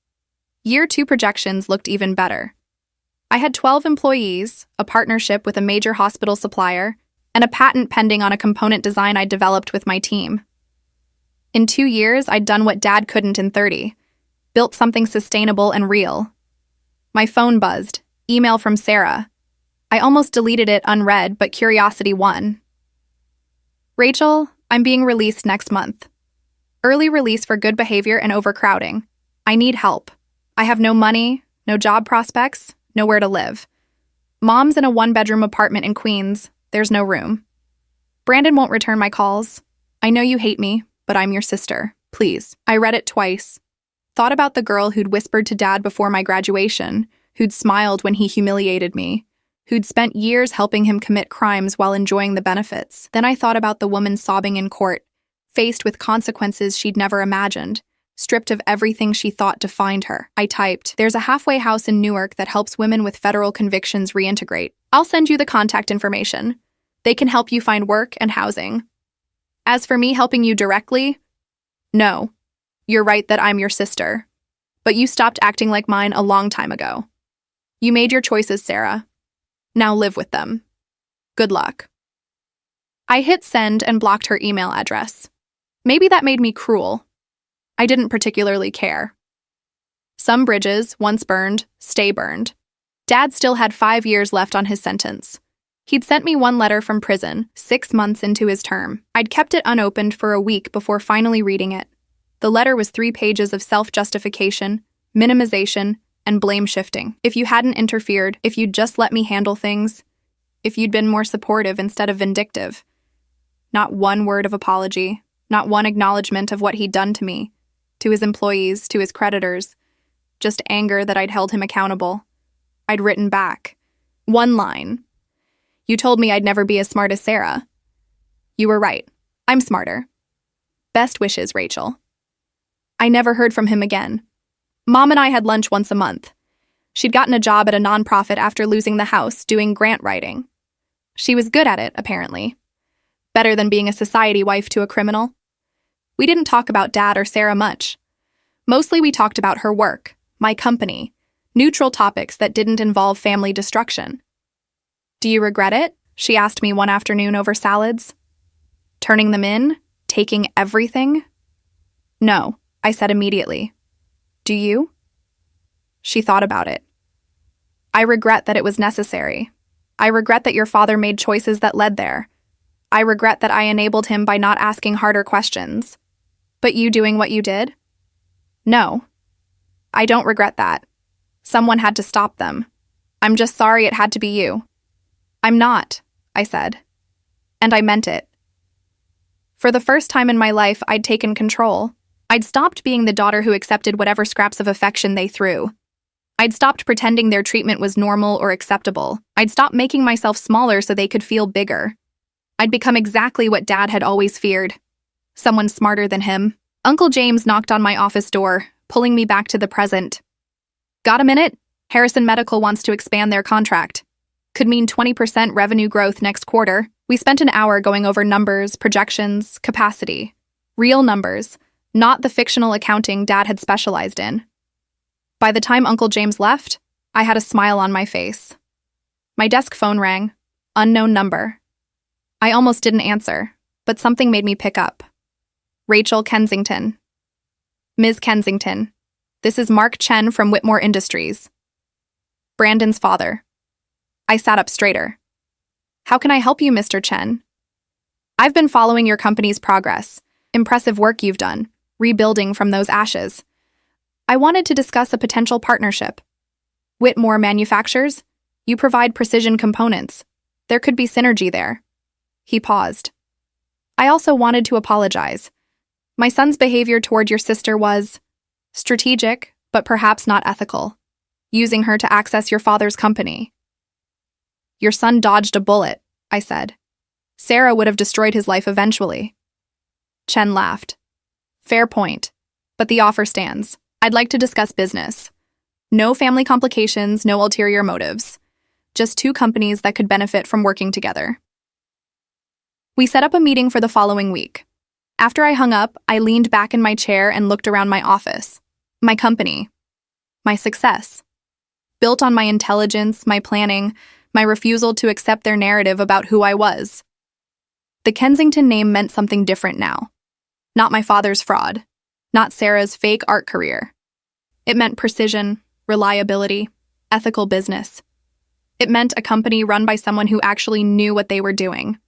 Year 2 projections looked even better. I had 12 employees, a partnership with a major hospital supplier, and a patent pending on a component design I'd developed with my team. In 2 years, I'd done what Dad couldn't in 30. Built something sustainable and real. My phone buzzed. Email from Sarah. I almost deleted it unread, but curiosity won. Rachel, I'm being released next month. Early release for good behavior and overcrowding. I need help. I have no money, no job prospects, nowhere to live. Mom's in a 1-bedroom apartment in Queens. There's no room. Brandon won't return my calls. I know you hate me, but I'm your sister. Please. I read it twice. Thought about the girl who'd whispered to Dad before my graduation, who'd smiled when he humiliated me, who'd spent years helping him commit crimes while enjoying the benefits. Then I thought about the woman sobbing in court, faced with consequences she'd never imagined, stripped of everything she thought defined her. I typed, "There's a halfway house in Newark that helps women with federal convictions reintegrate. I'll send you the contact information. They can help you find work and housing. As for me helping you directly, no. You're right that I'm your sister. But you stopped acting like mine a long time ago. You made your choices, Sarah. Now live with them. Good luck." I hit send and blocked her email address. Maybe that made me cruel. I didn't particularly care. Some bridges, once burned, stay burned. Dad still had 5 years left on his sentence. He'd sent me one letter from prison, 6 months into his term. I'd kept it unopened for a week before finally reading it. The letter was 3 pages of self-justification, minimization, and blame shifting. If you hadn't interfered, if you'd just let me handle things, if you'd been more supportive instead of vindictive. Not one word of apology, not one acknowledgement of what he'd done to me, to his employees, to his creditors. Just anger that I'd held him accountable. I'd written back. One line. "You told me I'd never be as smart as Sarah. You were right. I'm smarter. Best wishes, Rachel." I never heard from him again. Mom and I had lunch once a month. She'd gotten a job at a nonprofit after losing the house, doing grant writing. She was good at it, apparently. Better than being a society wife to a criminal. We didn't talk about Dad or Sarah much. Mostly we talked about her work, my company, neutral topics that didn't involve family destruction. "Do you regret it?" she asked me one afternoon over salads. "Turning them in? Taking everything?" "No," I said immediately. "Do you?" She thought about it. "I regret that it was necessary. I regret that your father made choices that led there. I regret that I enabled him by not asking harder questions. But you doing what you did? No. I don't regret that. Someone had to stop them. I'm just sorry it had to be you." "I'm not," I said. And I meant it. For the first time in my life, I'd taken control. I'd stopped being the daughter who accepted whatever scraps of affection they threw. I'd stopped pretending their treatment was normal or acceptable. I'd stopped making myself smaller so they could feel bigger. I'd become exactly what Dad had always feared. Someone smarter than him, Uncle James knocked on my office door, pulling me back to the present. Got a minute? Harrison Medical wants to expand their contract. Could mean 20% revenue growth next quarter. We spent an hour going over numbers, projections, capacity. Real numbers, not the fictional accounting Dad had specialized in. By the time Uncle James left, I had a smile on my face. My desk phone rang. Unknown number. I almost didn't answer, but something made me pick up. Rachel Kensington. Ms. Kensington, this is Mark Chen from Whitmore Industries. Brandon's father. I sat up straighter. How can I help you, Mr. Chen? I've been following your company's progress. Impressive work you've done, rebuilding from those ashes. I wanted to discuss a potential partnership. Whitmore manufactures. You provide precision components. There could be synergy there. He paused. I also wanted to apologize. My son's behavior toward your sister was strategic, but perhaps not ethical, using her to access your father's company. Your son dodged a bullet, I said. Sarah would have destroyed his life eventually. Chen laughed. Fair point, but the offer stands. I'd like to discuss business. No family complications, no ulterior motives. Just two companies that could benefit from working together. We set up a meeting for the following week. After I hung up, I leaned back in my chair and looked around my office. My company. My success. Built on my intelligence, my planning, my refusal to accept their narrative about who I was. The Kensington name meant something different now. Not my father's fraud. Not Sarah's fake art career. It meant precision, reliability, ethical business. It meant a company run by someone who actually knew what they were doing.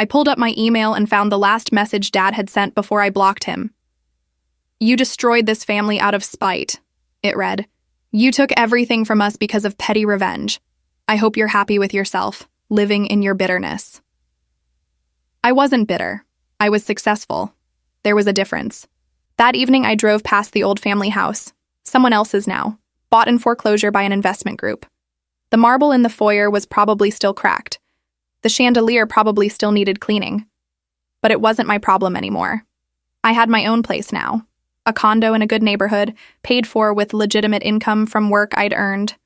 I pulled up my email and found the last message Dad had sent before I blocked him. You destroyed this family out of spite, it read. You took everything from us because of petty revenge. I hope you're happy with yourself, living in your bitterness. I wasn't bitter. I was successful. There was a difference. That evening I drove past the old family house, someone else's now, bought in foreclosure by an investment group. The marble in the foyer was probably still cracked. The chandelier probably still needed cleaning. But it wasn't my problem anymore. I had my own place now. A condo in a good neighborhood, paid for with legitimate income from work I'd earned.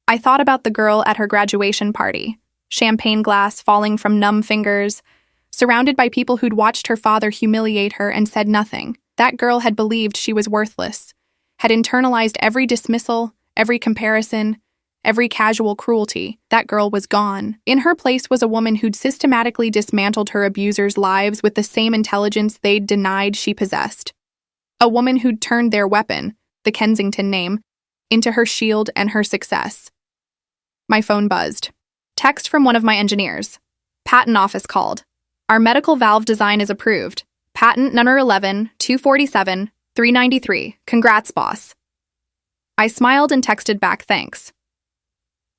I thought about the girl at her graduation party, champagne glass falling from numb fingers, surrounded by people who'd watched her father humiliate her and said nothing. That girl had believed she was worthless, had internalized every dismissal, every comparison, every casual cruelty. That girl was gone. In her place was a woman who'd systematically dismantled her abusers' lives with the same intelligence they'd denied she possessed. A woman who'd turned their weapon, the Kensington name, into her shield and her success. My phone buzzed. Text from one of my engineers. Patent office called. Our medical valve design is approved. Patent number 11-247-393. Congrats, boss. I smiled and texted back thanks.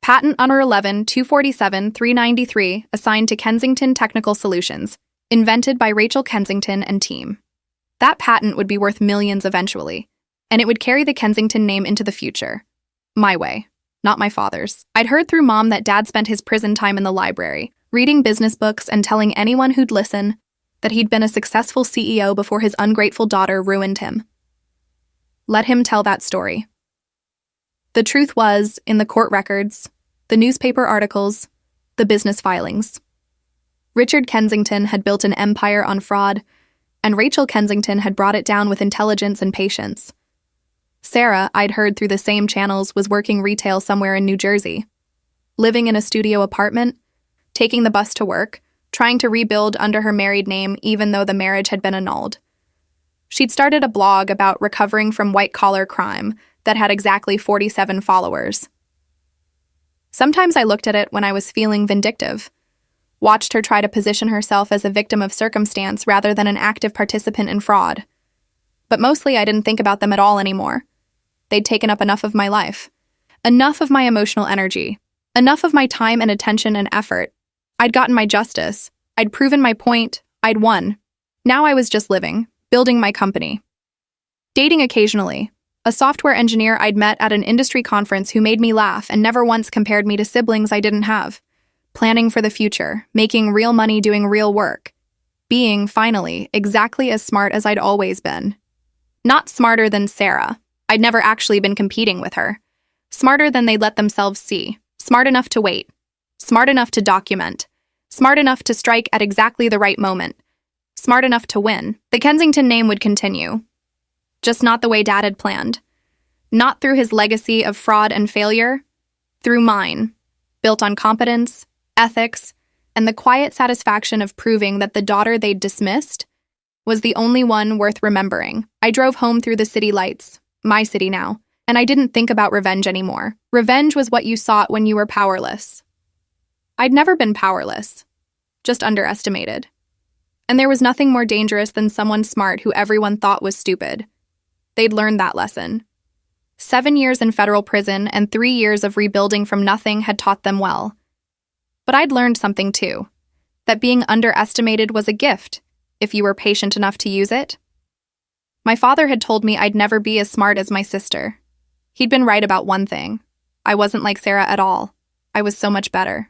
Patent number 11-247-393 assigned to Kensington Technical Solutions, invented by Rachel Kensington and team. That patent would be worth millions eventually, and it would carry the Kensington name into the future. My way, not my father's. I'd heard through Mom that Dad spent his prison time in the library, reading business books and telling anyone who'd listen that he'd been a successful CEO before his ungrateful daughter ruined him. Let him tell that story. The truth was, in the court records, the newspaper articles, the business filings. Richard Kensington had built an empire on fraud, and Rachel Kensington had brought it down with intelligence and patience. Sarah, I'd heard through the same channels, was working retail somewhere in New Jersey, living in a studio apartment, taking the bus to work, trying to rebuild under her married name even though the marriage had been annulled. She'd started a blog about recovering from white-collar crime that had exactly 47 followers. Sometimes I looked at it when I was feeling vindictive, watched her try to position herself as a victim of circumstance rather than an active participant in fraud. But mostly I didn't think about them at all anymore. They'd taken up enough of my life, enough of my emotional energy, enough of my time and attention and effort. I'd gotten my justice. I'd proven my point. I'd won. Now I was just living, building my company. Dating occasionally. A software engineer I'd met at an industry conference who made me laugh and never once compared me to siblings I didn't have. Planning for the future, making real money doing real work. Being, finally, exactly as smart as I'd always been. Not smarter than Sarah. I'd never actually been competing with her. Smarter than they'd let themselves see. Smart enough to wait. Smart enough to document. Smart enough to strike at exactly the right moment. Smart enough to win. The Kensington name would continue. Just not the way Dad had planned. Not through his legacy of fraud and failure. Through mine. Built on competence, ethics, and the quiet satisfaction of proving that the daughter they'd dismissed was the only one worth remembering. I drove home through the city lights, my city now, and I didn't think about revenge anymore. Revenge was what you sought when you were powerless. I'd never been powerless, just underestimated. And there was nothing more dangerous than someone smart who everyone thought was stupid. They'd learned that lesson. 7 years in federal prison and 3 years of rebuilding from nothing had taught them well. But I'd learned something too, that being underestimated was a gift, if you were patient enough to use it. My father had told me I'd never be as smart as my sister. He'd been right about one thing. I wasn't like Sarah at all. I was so much better.